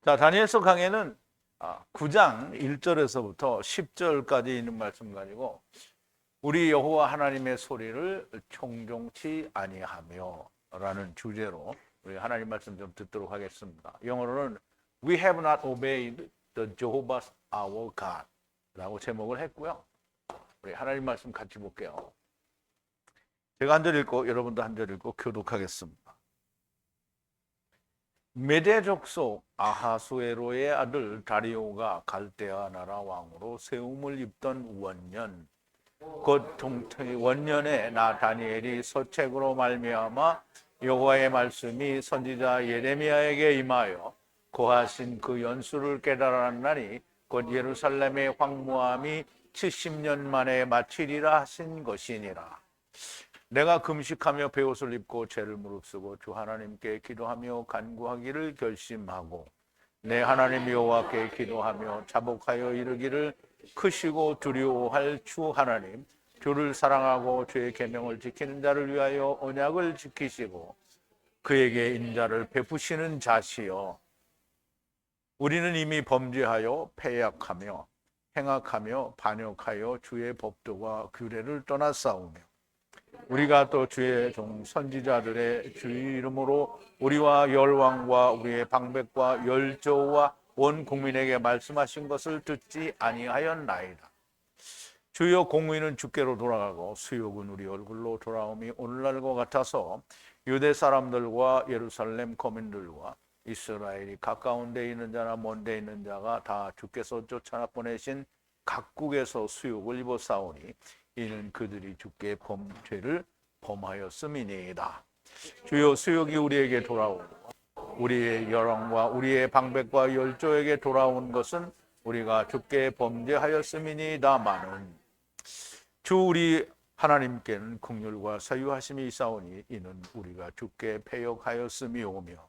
자, 다니엘서 강해는 9장 1절에서부터 10절까지 있는 말씀 가지고 우리 여호와 하나님의 소리를 청종치 아니하며 라는 주제로 우리 하나님 말씀 좀 듣도록 하겠습니다. 영어로는 We have not obeyed the Jehovah our God 라고 제목을 했고요. 우리 하나님 말씀 같이 볼게요. 제가 한 절 읽고 여러분도 한 절 읽고 교독하겠습니다. 메대 족속 아하수에로의 아들 다리오가 갈대아 나라 왕으로 세움을 입던 원년 곧 원년에 나 다니엘이 서책으로 말미암아 여호와의 말씀이 선지자 예레미야에게 임하여 고하신 그 연수를 깨달았나니 곧 예루살렘의 황무함이 70년 만에 마치리라 하신 것이니라. 내가 금식하며 베옷을 입고 죄를 무릅쓰고 주 하나님께 기도하며 간구하기를 결심하고 내 하나님 여호와께 기도하며 자복하여 이르기를 크시고 두려워할 주 하나님 주를 사랑하고 주의 계명을 지키는 자를 위하여 언약을 지키시고 그에게 인자를 베푸시는 자시여 우리는 이미 범죄하여 패약하며 행악하며 반역하여 주의 법도와 규례를 떠나싸우며 우리가 또 주의 종 선지자들의 주의 이름으로 우리와 열왕과 우리의 방백과 열조와 온 국민에게 말씀하신 것을 듣지 아니하였나이다. 주여 공의는 주께로 돌아가고 수욕은 우리 얼굴로 돌아옴이 오늘날과 같아서 유대 사람들과 예루살렘 거민들과 이스라엘이 가까운 데 있는 자나 먼 데 있는 자가 다 주께서 쫓아 보내신 각국에서 수욕을 입어 싸우니 이는 그들이 주께 범죄를 범하였음이니이다. 주여 수욕이 우리에게 돌아오고 우리의 열왕과 우리의 방백과 열조에게 돌아온 것은 우리가 주께 범죄하였음이니이다마는 주 우리 하나님께는 긍휼과 사유하심이 있사오니 이는 우리가 주께 패역하였음이오며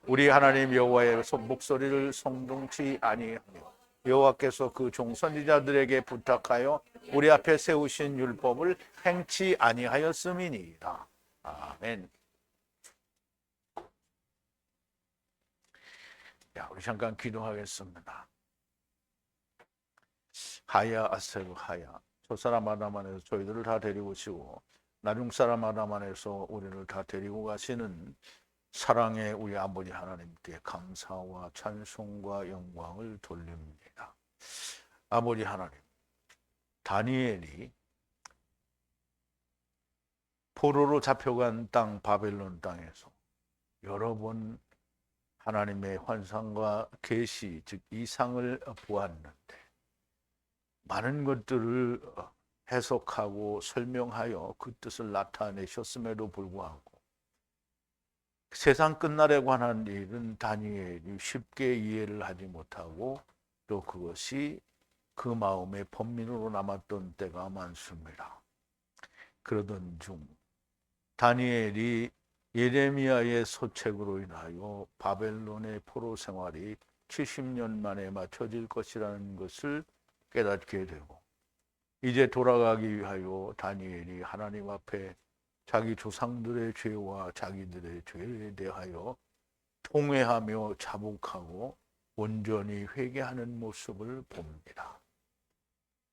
우리 하나님 여호와의 목소리를 성동치 아니하며 여호와께서 그 종 선지자들에게 부탁하여 우리 앞에 세우신 율법을 행치 아니하였음이니이다. 아멘. 야, 우리 잠깐 기도하겠습니다. 하야 아세르 하야. 저 사람 아담안에서 저희들을 다 데리고 오시고 나중 사람 아담안에서 우리를 다 데리고 가시는 사랑의 우리 아버지 하나님께 감사와 찬송과 영광을 돌립니다. 아버지 하나님, 다니엘이 포로로 잡혀간 땅 바벨론 땅에서 여러 번 하나님의 환상과 계시, 즉 이상을 보았는데 많은 것들을 해석하고 설명하여 그 뜻을 나타내셨음에도 불구하고 세상 끝날에 관한 일은 다니엘이 쉽게 이해를 하지 못하고 또 그것이 그 마음의 번민으로 남았던 때가 많습니다. 그러던 중 다니엘이 예레미야의 서책으로 인하여 바벨론의 포로 생활이 70년 만에 맞춰질 것이라는 것을 깨닫게 되고 이제 돌아가기 위하여 다니엘이 하나님 앞에 자기 조상들의 죄와 자기들의 죄에 대하여 통회하며 자복하고 온전히 회개하는 모습을 봅니다.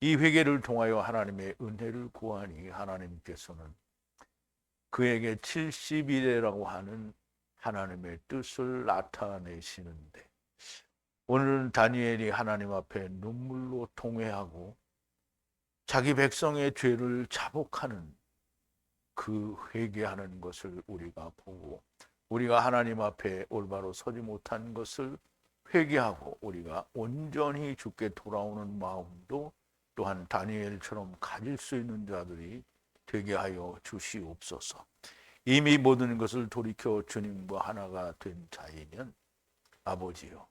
이 회개를 통하여 하나님의 은혜를 구하니 하나님께서는 그에게 70일이라고 하는 하나님의 뜻을 나타내시는데 오늘은 다니엘이 하나님 앞에 눈물로 통회하고 자기 백성의 죄를 자복하는 그 회개하는 것을 우리가 보고 우리가 하나님 앞에 올바로 서지 못한 것을 회개하고 우리가 온전히 주께 돌아오는 마음도 또한 다니엘처럼 가질 수 있는 자들이 되게 하여 주시옵소서. 이미 모든 것을 돌이켜 주님과 하나가 된 자이면 아버지요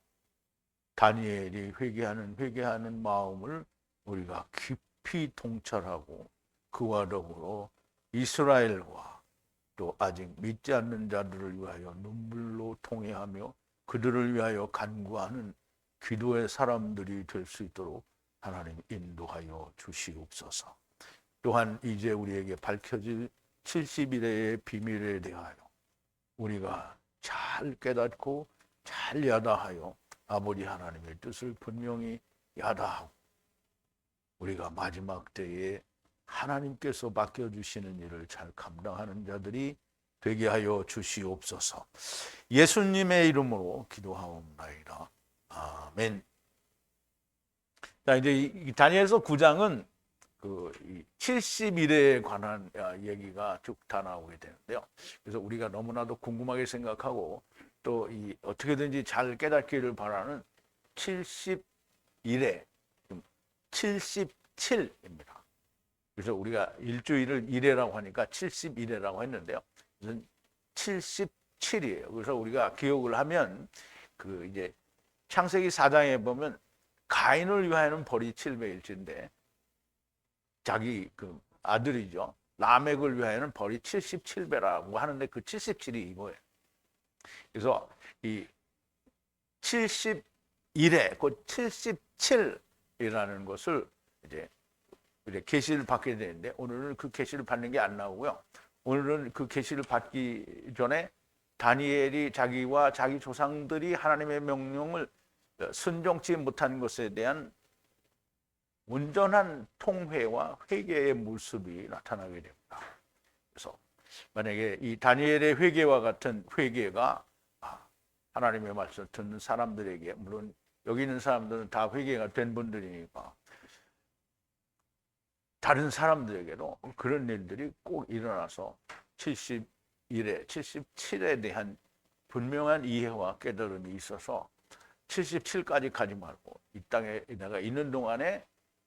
다니엘이 회개하는 마음을 우리가 깊이 통찰하고 그와 더불어 이스라엘과 또 아직 믿지 않는 자들을 위하여 눈물로 통회하며 그들을 위하여 간구하는 기도의 사람들이 될 수 있도록 하나님 인도하여 주시옵소서. 또한 이제 우리에게 밝혀질 70일의 비밀에 대하여 우리가 잘 깨닫고 잘 야다하여 아버지 하나님의 뜻을 분명히 야다하고 우리가 마지막 때에 하나님께서 맡겨주시는 일을 잘 감당하는 자들이 되게 하여 주시옵소서. 예수님의 이름으로 기도하옵나이다. 아멘. 자, 이제 이 다니엘서 9장은 그 70일에 관한 얘기가 쭉 다 나오게 되는데요. 그래서 우리가 너무나도 궁금하게 생각하고 또 이 어떻게든지 잘 깨닫기를 바라는 70일에 77입니다. 그래서 우리가 일주일을 일회라고 하니까 70일회라고 했는데요. 무슨 77이에요. 그래서 우리가 기억을 하면 그 이제 창세기 4장에 보면 가인을 위하여는 벌이 700일째인데 자기 그 아들이죠. 라멕을 위하여는 벌이 77배라고 하는데 그 77이 이거예요. 그래서 이 71회, 그 77이라는 것을 이제 계시를 받게 되는데 오늘은 그 계시를 받는 게 안 나오고요. 오늘은 그 계시를 받기 전에 다니엘이 자기와 자기 조상들이 하나님의 명령을 순종치 못한 것에 대한 온전한 통회와 회개의 모습이 나타나게 됩니다. 그래서 만약에 이 다니엘의 회개와 같은 회개가 하나님의 말씀을 듣는 사람들에게, 물론 여기 있는 사람들은 다 회개가 된 분들이니까 다른 사람들에게도 그런 일들이 꼭 일어나서 71회, 77에 대한 분명한 이해와 깨달음이 있어서 77까지 가지 말고 이 땅에 내가 있는 동안에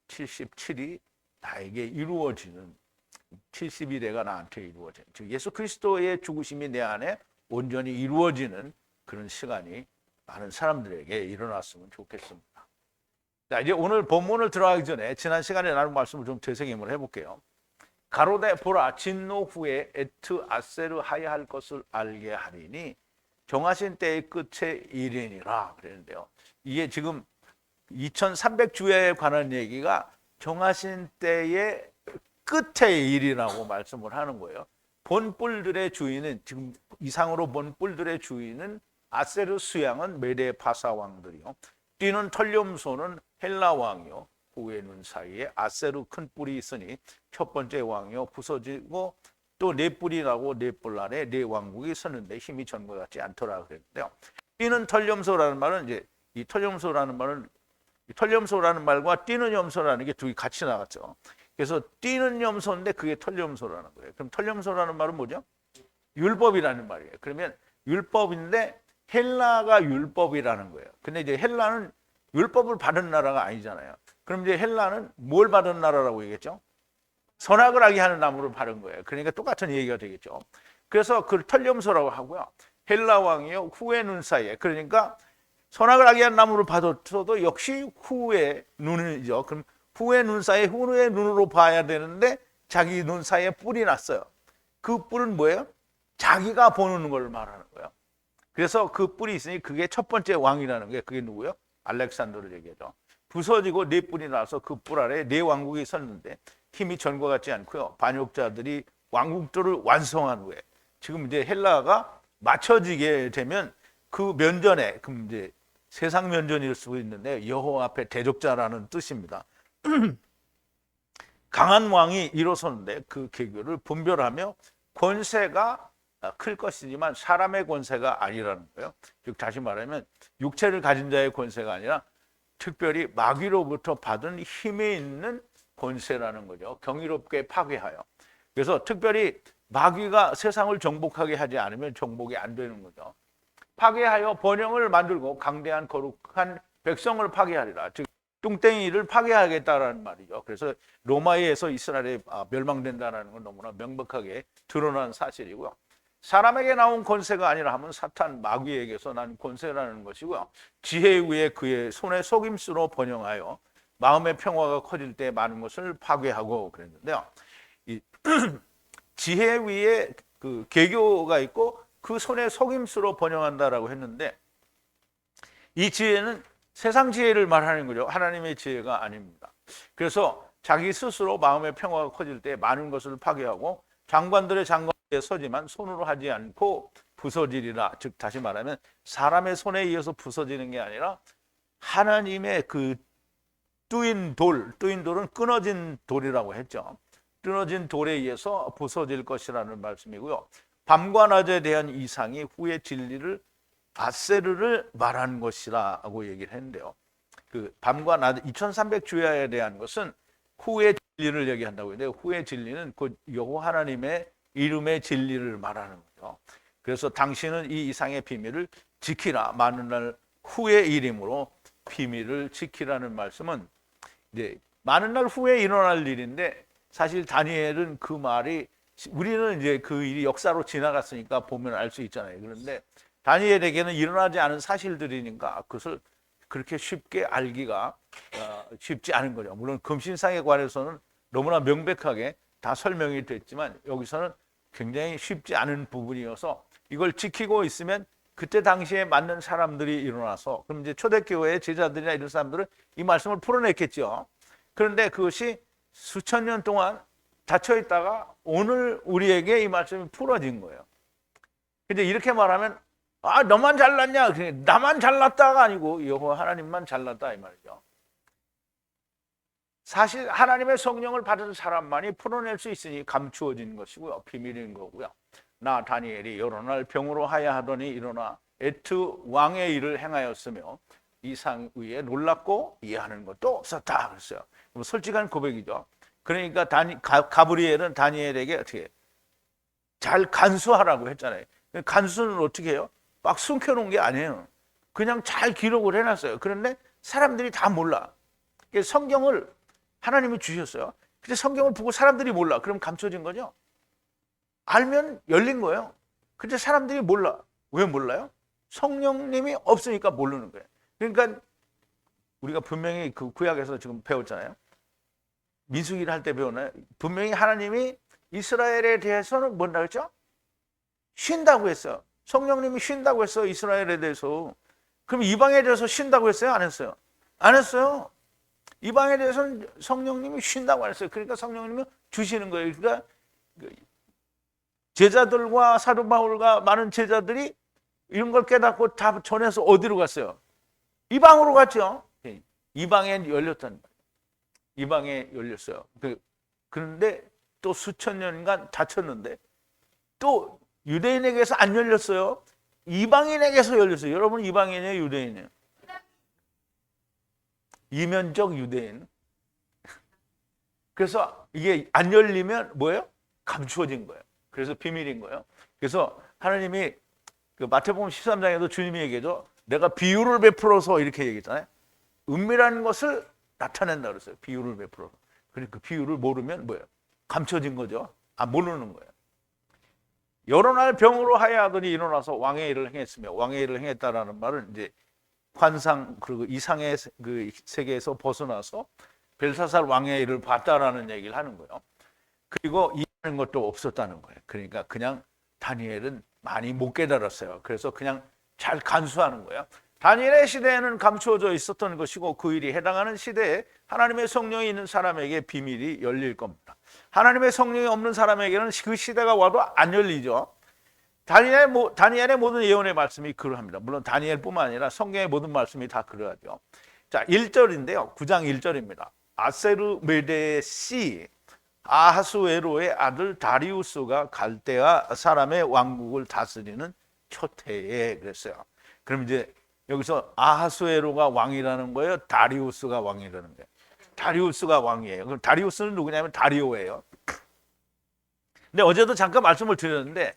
77이 나에게 이루어지는 71회가 나한테 이루어지는, 즉 예수 그리스도의 죽으심이 내 안에 온전히 이루어지는 그런 시간이 많은 사람들에게 일어났으면 좋겠습니다. 자, 이제 오늘 본문을 들어가기 전에 지난 시간에 나눈 말씀을 좀 되새김을 해볼게요. 가로되 보라, 진노 후에 에트 아세르 하야할 것을 알게 하리니 정하신 때의 끝에 이르니라 그랬는데요. 이게 지금 2300주에 관한 얘기가 정하신 때의 끝의 일이라고 말씀을 하는 거예요. 본 뿔들의 주인은, 지금 이상으로 본 뿔들의 주인은 아세르 수양은 메데 바사 왕들이요, 뛰는 털렴소는 헬라 왕이요, 후에 눈 사이에 아세르 큰 뿔이 있으니 첫 번째 왕이요 부서지고 또 네 뿔이 나고 네 뿔 아래 네 왕국이 섰는데 힘이 전과 같지 않더라 그랬는데요. 뛰는 털렴소라는 말은 이제 이 털렴소라는 말과 뛰는 염소라는 게 둘이 같이 나갔죠. 그래서 뛰는 염소인데 그게 털렴소라는 거예요. 그럼 털렴소라는 말은 뭐죠? 율법이라는 말이에요. 그러면 율법인데 헬라가 율법이라는 거예요. 근데 이제 헬라는 율법을 받은 나라가 아니잖아요. 그럼 이제 헬라는 뭘 받은 나라라고 얘기했죠? 선악을 하게 하는 나무를 받은 거예요. 그러니까 똑같은 얘기가 되겠죠. 그래서 그걸 털렴소라고 하고요. 헬라 왕이요 후에 눈 사이에, 그러니까 선악을 하게 하는 나무를 받았어도 역시 후에 눈이죠. 그럼 후에 눈 사이에 후의 눈으로 봐야 되는데 자기 눈 사이에 뿔이 났어요. 그 뿔은 뭐예요? 자기가 보는 걸 말하는 거예요. 그래서 그 뿔이 있으니 그게 첫 번째 왕이라는 게, 그게 누구예요? 알렉산더를 얘기하죠. 부서지고 네 뿔이 나서 그 뿔 아래 네 왕국이 섰는데 힘이 전과 같지 않고요. 반역자들이 왕국들을 완성한 후에, 지금 이제 헬라가 맞춰지게 되면 그 면전에, 그럼 이제 세상 면전일 수 있는데 여호와 앞에 대적자라는 뜻입니다. 강한 왕이 일어서는데 그 계교를 분별하며 권세가 클 것이지만 사람의 권세가 아니라는 거예요. 즉 다시 말하면 육체를 가진 자의 권세가 아니라 특별히 마귀로부터 받은 힘이 있는 권세라는 거죠. 경이롭게 파괴하여. 그래서 특별히 마귀가 세상을 정복하게 하지 않으면 정복이 안 되는 거죠. 파괴하여 번영을 만들고 강대한 거룩한 백성을 파괴하리라. 즉 뚱땡이를 파괴하겠다라는 말이죠. 그래서 로마에 의해서 이스라엘이 멸망된다는 건 너무나 명백하게 드러난 사실이고요. 사람에게 나온 권세가 아니라 하면 사탄 마귀에게서 난 권세라는 것이고요. 지혜 위에 그의 손의 속임수로 번영하여 마음의 평화가 커질 때 많은 것을 파괴하고 그랬는데요. 이 지혜 위에 그 계교가 있고 그 손의 속임수로 번영한다라고 했는데, 이 지혜는 세상 지혜를 말하는 거죠. 하나님의 지혜가 아닙니다. 그래서 자기 스스로 마음의 평화가 커질 때 많은 것을 파괴하고 장관들의 장관에 서지만 손으로 하지 않고 부서지리라. 즉 다시 말하면 사람의 손에 의해서 부서지는 게 아니라 하나님의 그 뚜인 돌은 끊어진 돌이라고 했죠. 끊어진 돌에 의해서 부서질 것이라는 말씀이고요. 밤과 낮에 대한 이상이 후의 진리를 아세르를 말하는 것이라고 얘기를 했는데요. 그 밤과 낮 2300주야에 대한 것은 후의 진리를 얘기한다고 했는데 후의 진리는 곧 여호와 하나님의 이름의 진리를 말하는 거죠. 그래서 당신은 이 이상의 비밀을 지키라. 많은 날 후의 이름으로 비밀을 지키라는 말씀은 이제 많은 날 후에 일어날 일인데 사실 다니엘은 그 말이 우리는 이제 그 일이 역사로 지나갔으니까 보면 알 수 있잖아요. 그런데 다니엘에게는 일어나지 않은 사실들이니까 그것을 그렇게 쉽게 알기가 쉽지 않은 거죠. 물론 금신상에 관해서는 너무나 명백하게 다 설명이 됐지만 여기서는 굉장히 쉽지 않은 부분이어서 이걸 지키고 있으면 그때 당시에 맞는 사람들이 일어나서 그럼 이제 초대교회의 제자들이나 이런 사람들은 이 말씀을 풀어냈겠죠. 그런데 그것이 수천 년 동안 닫혀 있다가 오늘 우리에게 이 말씀이 풀어진 거예요. 근데 이렇게 말하면 아 너만 잘났냐? 나만 잘났다가 아니고 여호와 하나님만 잘났다 이 말이죠. 사실 하나님의 성령을 받은 사람만이 풀어낼 수 있으니 감추어진 것이고요. 비밀인 거고요. 나 다니엘이 여러 날 병으로 하야하더니 일어나 에트 왕의 일을 행하였으며 이상 위에 놀랍고 이해하는 것도 없었다 그랬어요. 솔직한 고백이죠. 그러니까 가브리엘은 다니엘에게 어떻게 잘 간수하라고 했잖아요. 간수는 어떻게 해요? 막 숨겨놓은 게 아니에요. 그냥 잘 기록을 해놨어요. 그런데 사람들이 다 몰라. 성경을 하나님이 주셨어요. 근데 성경을 보고 사람들이 몰라. 그럼 감춰진 거죠. 알면 열린 거예요. 근데 사람들이 몰라. 왜 몰라요? 성령님이 없으니까 모르는 거예요. 그러니까 우리가 분명히 그 구약에서 지금 배웠잖아요. 민수기를 할 때 배웠나요? 분명히 하나님이 이스라엘에 대해서는 뭔다고 했죠? 쉰다고 했어요. 성령님이 쉰다고 했어요. 이스라엘에 대해서. 그럼 이방에 대해서 쉰다고 했어요? 안 했어요? 안 했어요. 이방에 대해서는 성령님이 쉰다고 안 했어요. 그러니까 성령님이 주시는 거예요. 그러니까 제자들과 사도 바울과 많은 제자들이 이런 걸 깨닫고 다 전해서 어디로 갔어요? 이방으로 갔죠. 이방에 열렸다는 거예요. 이방에 열렸어요. 그런데 또 수천 년간 닫혔는데 또 유대인에게서 안 열렸어요. 이방인에게서 열렸어요. 여러분 이방인이에요, 유대인이에요? 이면적 유대인. 그래서 이게 안 열리면 뭐예요? 감추어진 거예요. 그래서 비밀인 거예요. 그래서 하나님이 그 마태복음 13장에도 주님이 얘기해줘. 내가 비유를 베풀어서 이렇게 얘기했잖아요. 은밀한 것을 나타낸다 그랬어요. 비유를 베풀어서. 그러니까 그 비유를 모르면 뭐예요? 감춰진 거죠. 모르는 거예요. 여러 날 병으로 하야하더니 일어나서 왕의 일을 행했으며 왕의 일을 행했다라는 말은 이제 환상 그리고 이상의 그 세계에서 벗어나서 벨사살 왕의 일을 봤다라는 얘기를 하는 거예요. 그리고 이해하는 것도 없었다는 거예요. 그러니까 그냥 다니엘은 많이 못 깨달았어요. 그래서 그냥 잘 간수하는 거예요. 다니엘의 시대에는 감추어져 있었던 것이고 그 일이 해당하는 시대에 하나님의 성령이 있는 사람에게 비밀이 열릴 겁니다. 하나님의 성령이 없는 사람에게는 그 시대가 와도 안 열리죠. 다니엘의 모든 예언의 말씀이 그러합니다. 물론 다니엘뿐만 아니라 성경의 모든 말씀이 다 그러하죠. 자, 1절인데요. 9장 1절입니다. 아세르 메데 씨 아하수에로의 아들 다리우스가 갈대아 사람의 왕국을 다스리는 첫 해에 그랬어요. 그럼 이제 여기서 아하수에로가 왕이라는 거예요? 다리우스가 왕이라는 거예요? 다리우스가 왕이에요. 그럼 다리우스는 누구냐면 다리오예요. 근데 어제도 잠깐 말씀을 드렸는데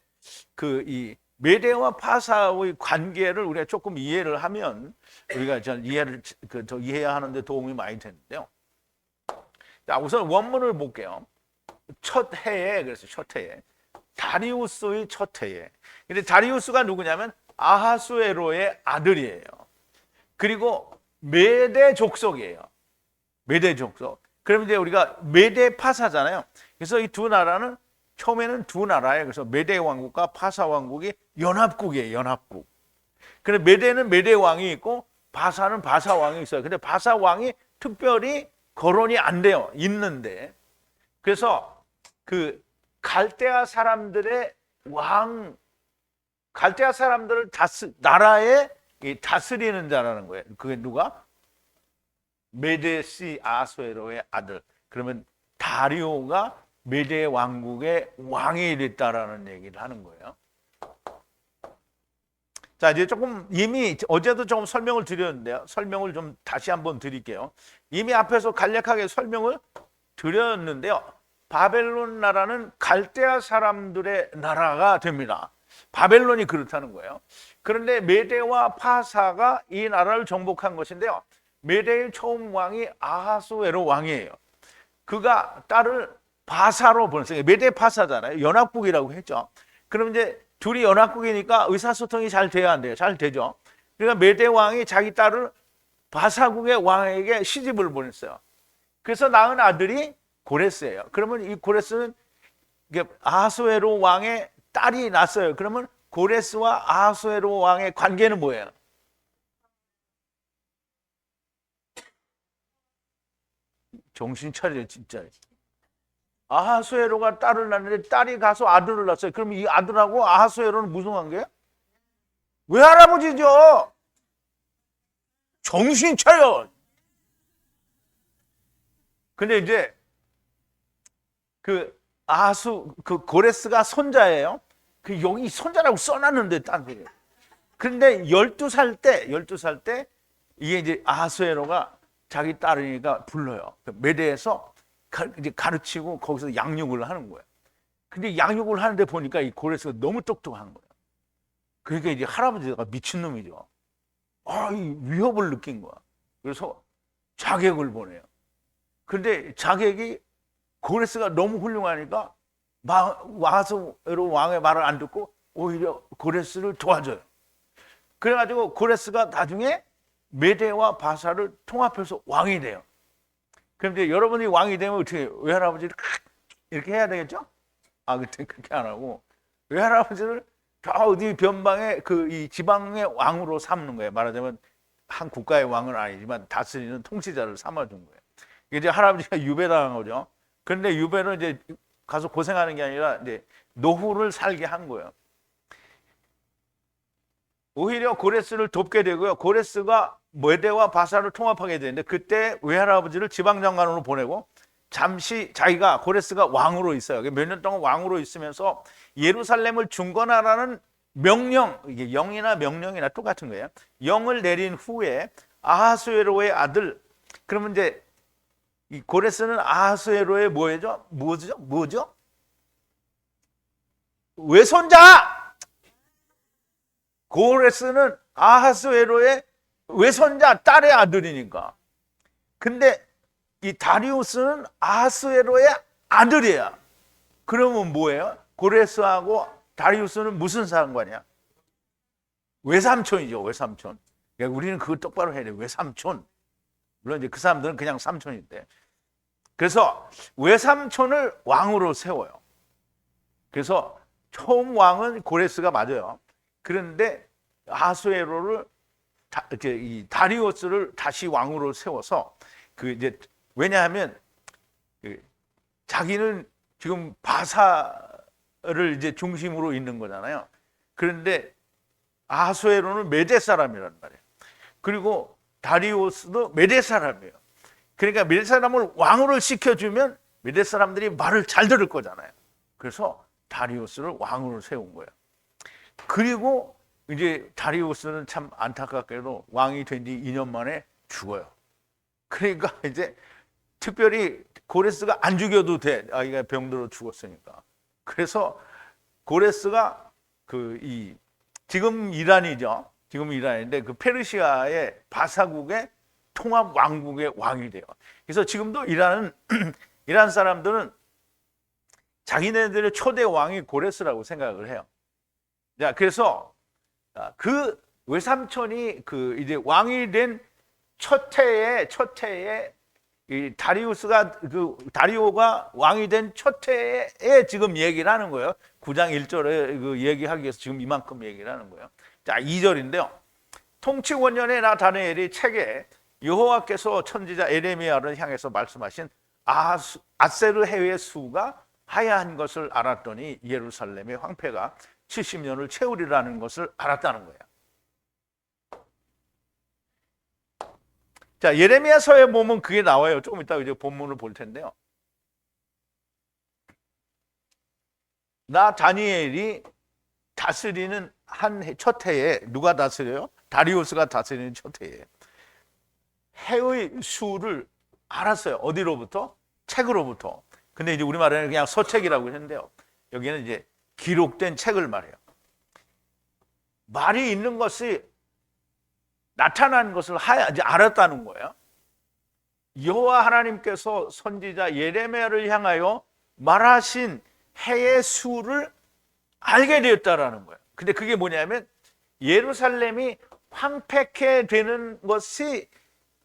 그 이 메데와 파사의 관계를 우리가 조금 이해를 하면 우리가 더 이해해야 하는데 도움이 많이 되는데요. 자, 우선 원문을 볼게요. 첫 해에 그래서 첫 해에 다리우스의 첫 해에. 근데 다리우스가 누구냐면 아하수에로의 아들이에요. 그리고 메데 족속이에요. 메데 족속. 그럼 이제 우리가 메데 파사잖아요. 그래서 이 두 나라는 처음에는 두 나라예요. 그래서 메데 왕국과 파사 왕국이 연합국이에요. 연합국. 근데 메데는 메데 왕이 있고 바사는 바사 왕이 있어요. 근데 바사 왕이 특별히 거론이 안 돼요. 있는데. 그래서 그 갈대아 사람들의 왕 갈대아 사람들을 나라에 다스리는 자라는 거예요. 그게 누가? 메데시 아수에로의 아들. 그러면 다리오가 메데 왕국의 왕이 됐다라는 얘기를 하는 거예요. 자, 이제 조금 이미 어제도 조금 설명을 드렸는데요. 설명을 좀 다시 한번 드릴게요. 이미 앞에서 간략하게 설명을 드렸는데요. 바벨론 나라는 갈대아 사람들의 나라가 됩니다. 바벨론이 그렇다는 거예요. 그런데 메대와 파사가 이 나라를 정복한 것인데요. 메대의 처음 왕이 아하수에로 왕이에요. 그가 딸을 바사로 보냈어요. 메대 파사잖아요. 연합국이라고 했죠. 그럼 이제 둘이 연합국이니까 의사소통이 잘 돼야 안 돼요. 잘 되죠. 그러니까 메대 왕이 자기 딸을 바사국의 왕에게 시집을 보냈어요. 그래서 낳은 아들이 고레스예요. 그러면 이 고레스는 아하수에로 왕의 딸이 났어요. 그러면 고레스와 아하수에로 왕의 관계는 뭐예요? 정신 차려 진짜. 아하수에로가 딸을 낳는데 딸이 가서 아들을 낳았어요. 그럼 이 아들하고 아하수에로는 무슨 관계예요? 외할아버지죠. 정신 차려. 근데 이제 그 고레스가 손자예요. 그 여기 손자라고 써놨는데 딴 소리. 그런데 12살 때 이게 이제 아하수에로가 자기 딸이니까 불러요. 메대에서 이제 가르치고 거기서 양육을 하는 거예요. 근데 양육을 하는데 보니까 이 고레스가 너무 똑똑한 거예요. 그러니까 이제 할아버지가 미친놈이죠. 이 위협을 느낀 거야. 그래서 자객을 보내요. 근데 자객이 고레스가 너무 훌륭하니까 아하수에로 왕의 말을 안 듣고 오히려 고레스를 도와줘요. 그래가지고 고레스가 나중에 메대와 바사를 통합해서 왕이 돼요. 그럼 이제 여러분이 왕이 되면 어떻게 해요? 외할아버지를 이렇게 해야 되겠죠? 그때 그렇게 안 하고 외할아버지를 저 어디 변방의 이 지방의 왕으로 삼는 거예요. 말하자면 한 국가의 왕은 아니지만 다스리는 통치자를 삼아준 거예요. 이제 할아버지가 유배당한 거죠. 그런데 유배는 이제 가서 고생하는 게 아니라 이제 노후를 살게 한 거예요. 오히려 고레스를 돕게 되고요. 고레스가 메대와 바사를 통합하게 되는데 그때 외할아버지를 지방장관으로 보내고 잠시 고레스가 왕으로 있어요. 몇 년 동안 왕으로 있으면서 예루살렘을 중건하라는 명령, 이게 영이나 명령이나 똑같은 거예요. 영을 내린 후에 아하수에로의 아들, 그러면 이제 이 고레스는 아하수에로의 뭐죠? 외손자! 고레스는 아하수에로의 외손자 딸의 아들이니까. 근데 이 다리우스는 아하수에로의 아들이야. 그러면 뭐예요? 고레스하고 다리우스는 무슨 상관이야? 외삼촌이죠. 외삼촌. 그러니까 우리는 그거 똑바로 해야 돼. 외삼촌. 물론 이제 그 사람들은 그냥 삼촌인데. 그래서 외삼촌을 왕으로 세워요. 그래서 처음 왕은 고레스가 맞아요. 그런데 아하수에로를 이 다리우스를 다시 왕으로 세워서 왜냐하면 자기는 지금 바사를 이제 중심으로 있는 거잖아요. 그런데 아하수에로는 메대 사람이란 말이에요. 그리고 다리우스도 메대 사람이에요. 그러니까 메대 사람을 왕으로 시켜주면 메대 사람들이 말을 잘 들을 거잖아요. 그래서 다리우스를 왕으로 세운 거예요. 그리고 이제 다리우스는 참 안타깝게도 왕이 된 지 2년 만에 죽어요. 그러니까 이제 특별히 고레스가 안 죽여도 돼. 아이가 병들어 죽었으니까. 그래서 고레스가 지금 이란이죠. 지금 이란인데 그 페르시아의 바사국의 통합 왕국의 왕이 돼요. 그래서 지금도 이란 사람들은 자기네들의 초대 왕이 고레스라고 생각을 해요. 자, 그래서 그 외삼촌이 이제 왕이 된 첫 해에 이 다리오가 왕이 된 첫 해에 지금 얘기를 하는 거예요. 9장 1절에 그 얘기하기 위해서 지금 이만큼 얘기를 하는 거예요. 자, 2절인데요. 통치 원년에 나 다니엘이 책에 여호와께서 천지자 에레미야를 향해서 말씀하신 아세르 해의 수가 하야한 것을 알았더니 예루살렘의 황폐가 70년을 채우리라는 것을 알았다는 거예요. 자, 예레미야서에 보면 그게 나와요. 조금 이따 이제 본문을 볼 텐데요. 나 다니엘이 다스리는 첫 해에 누가 다스려요? 다리우스가 다스리는 첫 해에 해의 수를 알았어요. 어디로부터? 책으로부터. 근데 이제 우리말에는 그냥 서책이라고 했는데요. 여기는 이제 기록된 책을 말해요. 말이 있는 것이 나타난 것을 이제 알았다는 거예요. 여호와 하나님께서 선지자 예레미야를 향하여 말하신 해의 수를 알게 되었다라는 거예요. 근데 그게 뭐냐면 예루살렘이 황폐케 되는 것이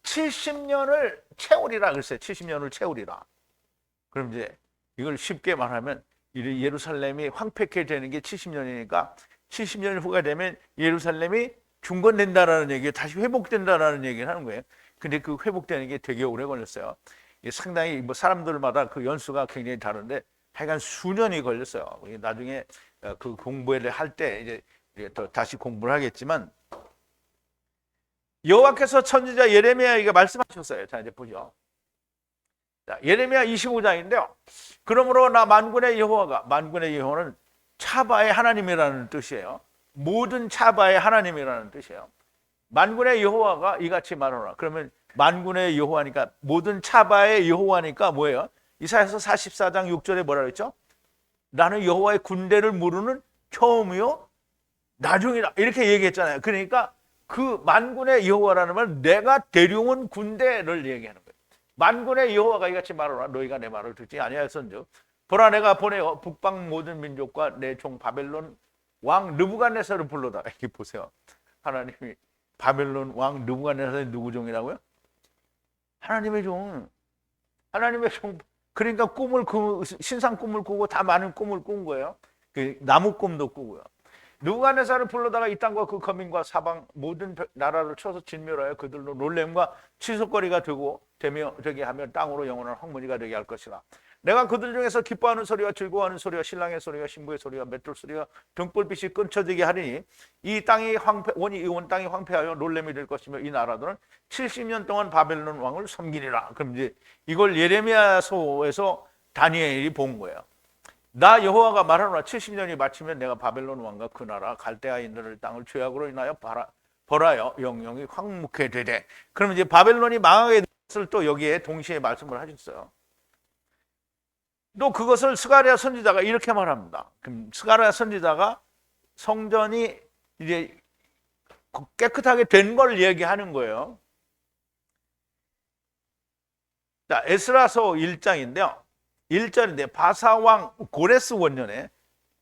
70년을 채우리라 그랬어요. 70년을 채우리라. 그럼 이제 이걸 쉽게 말하면 예루살렘이 황폐케 되는 게 70년이니까 70년 후가 되면 예루살렘이 중건된다라는 얘기, 다시 회복된다라는 얘기를 하는 거예요. 근데 그 회복되는 게 되게 오래 걸렸어요. 상당히 뭐 사람들마다 그 연수가 굉장히 다른데 하여간 수년이 걸렸어요. 나중에 그 공부를 할 때 이제 또 다시 공부를 하겠지만 여호와께서 선지자 예레미야에게 말씀하셨어요. 자, 이제 보죠. 자, 예레미야 25장인데요. 그러므로 나 만군의 여호와가, 만군의 여호와는 차바의 하나님이라는 뜻이에요. 모든 차바의 하나님이라는 뜻이에요. 만군의 여호와가 이같이 말하노라. 그러면 만군의 여호와니까 모든 차바의 여호와니까 뭐예요? 이사야서 44장 6절에 뭐라 그랬죠? 나는 여호와의 군대를 모르는 처음이요 나중이다 이렇게 얘기했잖아요. 그러니까 그 만군의 여호와라는 말은 내가 데려온 군대를 얘기하는 거예요. 만군의 여호와가 이같이 말하노라. 너희가 내 말을 듣지 아니하였은즉 보라 내가 보내어 북방 모든 민족과 내 종 바벨론 왕 느부갓네살을 불러다. 이렇게 보세요. 하나님이 바벨론 왕 느부갓네살이 누구 종이라고요? 하나님의 종. 하나님의 종. 그러니까 신상 꿈을 꾸고 다 많은 꿈을 꾼 거예요. 그 나무 꿈도 꾸고요. 느부갓네살을 불러다가 이 땅과 그 거민과 사방 모든 나라를 쳐서 진멸하여 그들로 놀램과 치솟거리가 되게 하며 땅으로 영원한 황무지가 되게 할 것이라. 내가 그들 중에서 기뻐하는 소리와 즐거워하는 소리와 신랑의 소리와 신부의 소리와 맷돌 소리와 등불빛이 끊쳐지게 하리니 이 땅이 온 땅이 황폐하여 놀램이 될 것이며 이 나라들은 70년 동안 바벨론 왕을 섬기리라. 그럼 이제 이걸 예레미야서에서 다니엘이 본 거예요. 나 여호와가 말하노라. 70년이 마치면 내가 바벨론 왕과 그 나라 갈대아인들의 땅을 죄악으로 인하여 벌하여 영영이 황무케 되되. 그럼 이제 바벨론이 망하게 될 것을 또 여기에 동시에 말씀을 하셨어요. 또 그것을 스가랴 선지자가 이렇게 말합니다. 그럼 스가랴 선지자가 성전이 이제 깨끗하게 된 걸 얘기하는 거예요. 자, 에스라서 1장인데요. 1절인데 바사왕 고레스 원년에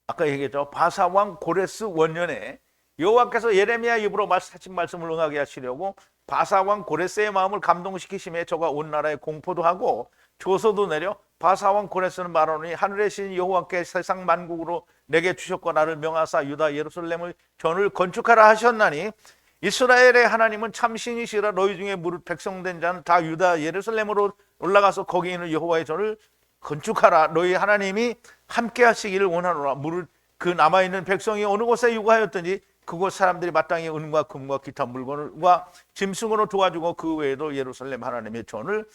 아까 얘기했죠. 바사왕 고레스 원년에 여호와께서 예레미야 입으로 하신 말씀을 응하게 하시려고 바사왕 고레스의 마음을 감동시키심에 저가 온 나라에 공포도 하고 조서도 내려 바사왕 고레스는 말하노니 하늘의 신 여호와께 세상 만국으로 내게 주셨고 나를 명하사 유다 예루살렘의 전을 건축하라 하셨나니 이스라엘의 하나님은 참신이시라. 너희 중에 무릇 백성된 자는 다 유다 예루살렘으로 올라가서 거기 있는 여호와의 전을 건축하라. 너희 하나님이 함께 하시기를 원하노라. 무릇 그 남아있는 백성이 어느 곳에 유고하였든지 그곳 사람들이 마땅히 은과 금과 기타 물건과 짐승으로 도와주고 그 외에도 예루살렘 하나님의 전을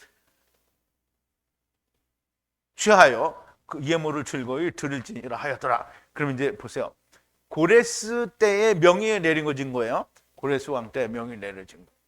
취하여 그 예물을 즐거이 드릴지니라 하였더라. 그럼 이제 보세요. 고레스 때의 명이 내려진 거예요. 고레스 왕 때 명이 내려진 거예요.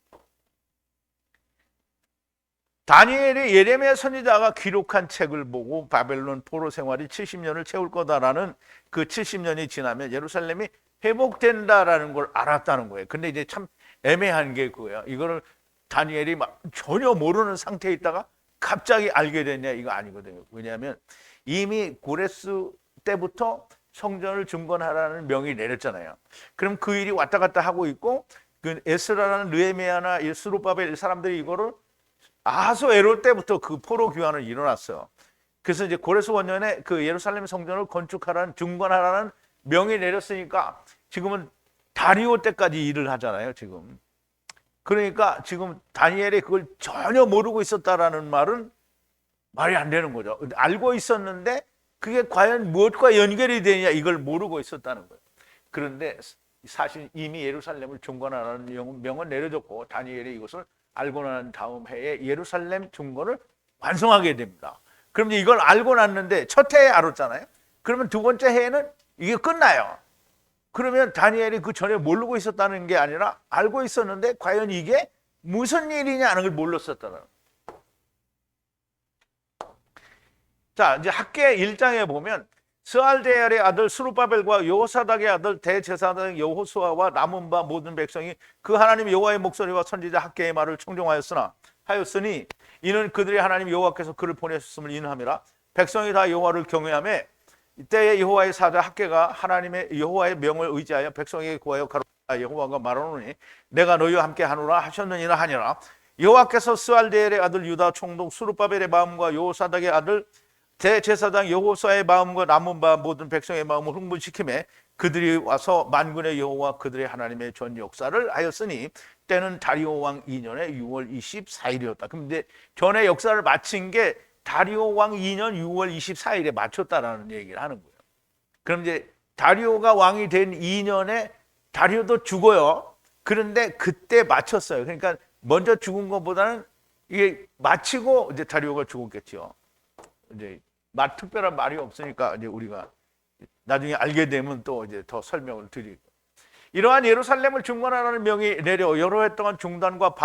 다니엘이 예레미야 선지자가 기록한 책을 보고 바벨론 포로 생활이 70년을 채울 거다라는 그 70년이 지나면 예루살렘이 회복된다라는 걸 알았다는 거예요. 근데 이제 참 애매한 게 그거예요. 이거를 다니엘이 막 전혀 모르는 상태에 있다가 갑자기 알게 됐냐 이거 아니거든요. 왜냐하면 이미 고레스 때부터 성전을 중건하라는 명이 내렸잖아요. 그럼 그 일이 왔다 갔다 하고 있고 그 에스라라는 느헤미야나 스룹바벨 사람들이 이거를 아하수에로 때부터 그 포로 귀환을 일어났어요. 그래서 이제 고레스 원년에 그 예루살렘 성전을 건축하라는 중건하라는 명이 내렸으니까 지금은 다리오 때까지 일을 하잖아요. 지금. 그러니까 지금 다니엘이 그걸 전혀 모르고 있었다라는 말은 말이 안 되는 거죠. 알고 있었는데 그게 과연 무엇과 연결이 되느냐 이걸 모르고 있었다는 거예요. 그런데 사실 이미 예루살렘을 중건하라는 명은 내려졌고 다니엘이 이것을 알고 난 다음 해에 예루살렘 중건을 완성하게 됩니다. 그럼 이걸 알고 났는데 첫 해에 알았잖아요. 그러면 두 번째 해에는 이게 끝나요. 그러면 다니엘이 그 전에 모르고 있었다는 게 아니라 알고 있었는데 과연 이게 무슨 일이냐는 걸 몰랐었다는. 자, 이제 학계 1장에 보면 스알데엘의 아들 스룹바벨과 여호사닥의 아들 대제사장 여호수아와 남은 바 모든 백성이 그 하나님 여호와의 목소리와 선지자 학계의 말을 청종하였으니 이는 그들의 하나님 여호와께서 그를 보내셨음을 인함이라. 백성이 다 여호와를 경외하며 이때에 여호와의 사자 학계가 하나님의 여호와의 명을 의지하여 백성에게 구하여 가로되 여호와가 말하노니 내가 너희와 함께 하노라 하셨느니라 하니라. 여호와께서 스알데엘의 아들 유다 총독 스룹바벨의 마음과 여호사닥의 아들 대제사장 여호수아의 마음과 남은 바 모든 백성의 마음을 흥분시키며 그들이 와서 만군의 여호와 그들의 하나님의 전 역사를 하였으니 때는 다리오 왕 2년의 6월 24일이었다. 그런데 전에 역사를 마친 게 다리오 왕 2년 6월 24일에 마쳤다라는 얘기를 하는 거예요. 그럼 이제 다리오가 왕이 된 2년에 다리오도 죽어요. 그런데 그때 마쳤어요. 그러니까 먼저 죽은 것보다는 이게 마치고 이제 다리오가 죽었겠죠. 이제 특별한 말이 없으니까 이제 우리가 나중에 알게 되면 또 이제 더 설명을 드리고. 이러한 예루살렘을 중건하라는 명이 내려 여러 해 동안 중단과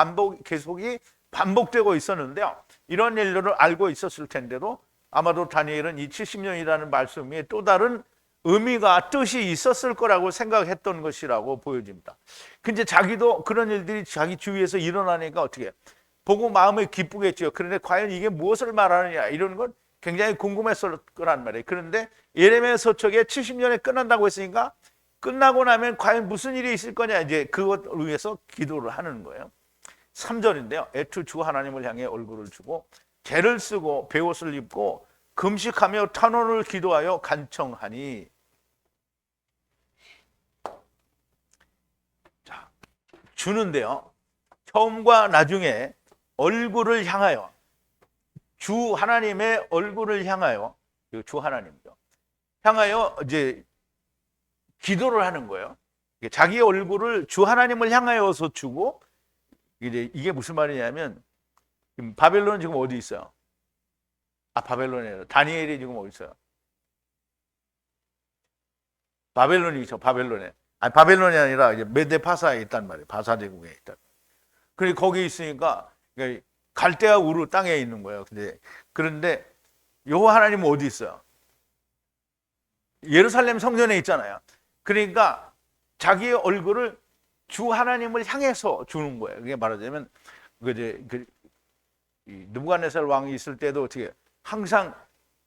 계속이 반복되고 있었는데요. 이런 일들을 알고 있었을 텐데도 아마도 다니엘은 이 70년이라는 말씀에 또 다른 의미가 뜻이 있었을 거라고 생각했던 것이라고 보여집니다. 근데 자기도 그런 일들이 자기 주위에서 일어나니까 어떻게 보고 마음이 기쁘겠죠. 그런데 과연 이게 무엇을 말하느냐 이런 건 굉장히 궁금했을 거란 말이에요. 그런데 예레미야 서책에 70년에 끝난다고 했으니까 끝나고 나면 과연 무슨 일이 있을 거냐 이제 그것을 위해서 기도를 하는 거예요. 3절인데요. 애투 주 하나님을 향해 얼굴을 주고 개를 쓰고 베옷을 입고 금식하며 탄원을 기도하여 간청하니. 자, 주는데요. 처음과 나중에 얼굴을 향하여 주 하나님의 얼굴을 향하여 주 하나님이죠. 향하여 이제 기도를 하는 거예요. 자기의 얼굴을 주 하나님을 향하여서 주고 이게 무슨 말이냐면 바벨론은 지금 어디 있어요? 바벨론이에요. 다니엘이 지금 어디 있어요? 바벨론이죠. 바벨론에. 바벨론이 아니라 이제 메데파사에 있단 말이에요. 바사 제국에 있단. 그리고 거기 있으니까 갈대아 우르 땅에 있는 거예요. 그런데 여호와 하나님은 어디 있어요? 예루살렘 성전에 있잖아요. 그러니까 자기의 얼굴을 주 하나님을 향해서 주는 거예요. 그게 말하자면 느부갓네살 왕이 있을 때도 어떻게 항상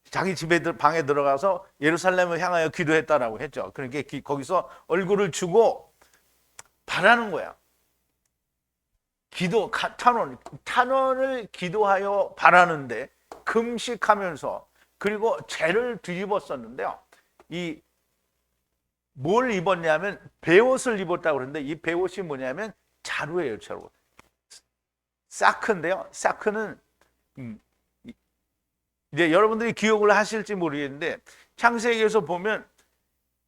자기 집에 방에 들어가서 예루살렘을 향하여 기도했다라고 했죠. 그러니까 거기서 얼굴을 주고 바라는 거야. 기도, 탄원을 기도하여 바라는데 금식하면서 그리고 죄를 뒤집었었는데요. 뭘 입었냐면 베옷을 입었다고 그러는데 이 베옷이 뭐냐면 자루예요, 자루. 사크인데요. 사크는 이제 여러분들이 기억을 하실지 모르겠는데 창세기에서 보면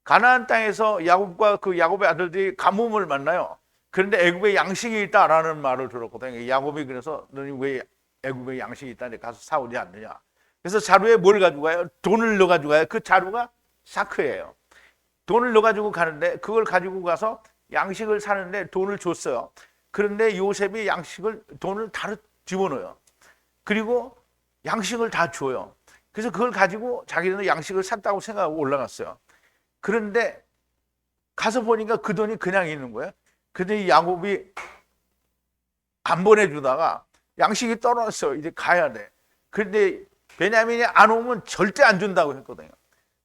가나안 땅에서 야곱과 그 야곱의 아들들이 가뭄을 만나요. 그런데 애굽에 양식이 있다라는 말을 들었거든요. 야곱이 그래서 너희 왜 애굽에 양식이 있다는데 가서 사오지 않느냐. 그래서 자루에 뭘 가지고 가요? 돈을 넣어가지고 가요. 그 자루가 사크예요. 돈을 넣어가지고 가는데 그걸 가지고 가서 양식을 사는데 돈을 줬어요. 그런데 요셉이 돈을 다 집어넣어요. 그리고 양식을 다 줘요. 그래서 그걸 가지고 자기는 양식을 샀다고 생각하고 올라갔어요. 그런데 가서 보니까 그 돈이 그냥 있는 거예요. 근데 야곱이 안 보내주다가 양식이 떨어졌어요. 이제 가야 돼. 그런데 베냐민이 안 오면 절대 안 준다고 했거든요.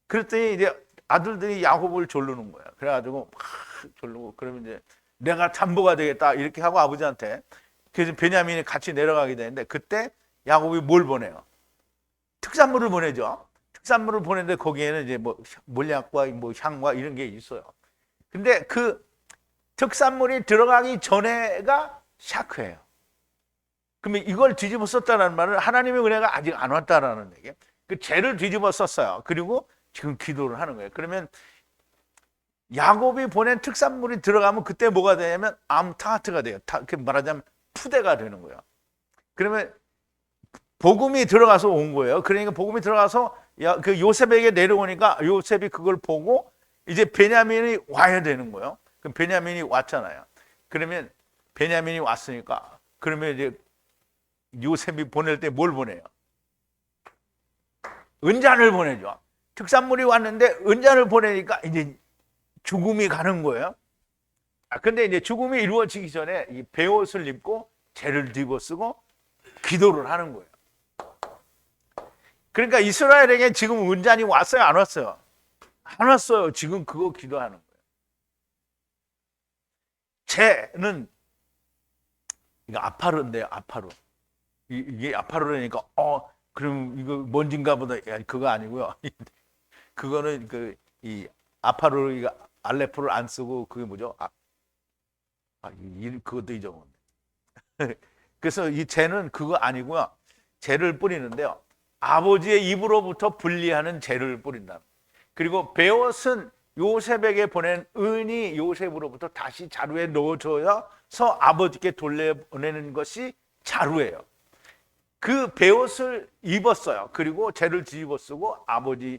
그랬더니 이제 아들들이 야곱을 졸르는 거야. 그래가지고 막 졸르고 그러면 이제 내가 담보가 되겠다 이렇게 하고 아버지한테. 그래서 베냐민이 같이 내려가게 되는데 그때 야곱이 뭘 보내요? 특산물을 보내죠. 특산물을 보내는데 거기에는 이제 뭐 몰약과 뭐 향과 이런 게 있어요. 근데 그 특산물이 들어가기 전에가 샤크예요. 그러면 이걸 뒤집어 썼다는 말은 하나님의 은혜가 아직 안 왔다라는 얘기예요. 그 죄를 뒤집어 썼어요. 그리고 지금 기도를 하는 거예요. 그러면 야곱이 보낸 특산물이 들어가면 그때 뭐가 되냐면 암타하트가 돼요. 그 말하자면 푸대가 되는 거예요. 그러면 복음이 들어가서 온 거예요. 그러니까 복음이 들어가서 그 요셉에게 내려오니까 요셉이 그걸 보고 이제 베냐민이 와야 되는 거예요. 그럼 베냐민이 왔잖아요. 그러면 베냐민이 왔으니까 그러면 이제 요셉이 보낼 때 뭘 보내요? 은잔을 보내죠. 특산물이 왔는데 은잔을 보내니까 이제 죽음이 가는 거예요. 근데 이제 죽음이 이루어지기 전에 이 베옷을 입고 죄를 뒤집어쓰고 기도를 하는 거예요. 그러니까 이스라엘에게 지금 은잔이 왔어요, 안 왔어요? 안 왔어요. 지금 그거 기도하는 거예요. 죄는 이거 아파르인데요, 아파르. 이게 아파르라니까 그럼 이거 뭔진가 보다. 그거 아니고요. 그거는 이 아파르 이거 알레포를 안 쓰고 그게 뭐죠? 그것도 잊어먹었네. 그래서 이 죄는 그거 아니고요. 죄를 뿌리는데요. 아버지의 입으로부터 분리하는 죄를 뿌린다. 그리고 베옷은 요셉에게 보낸 은이 요셉으로부터 다시 자루에 넣어줘서 아버지께 돌려보내는 것이 자루예요. 그 베옷을 입었어요. 그리고 죄를 뒤집어 쓰고 아버지,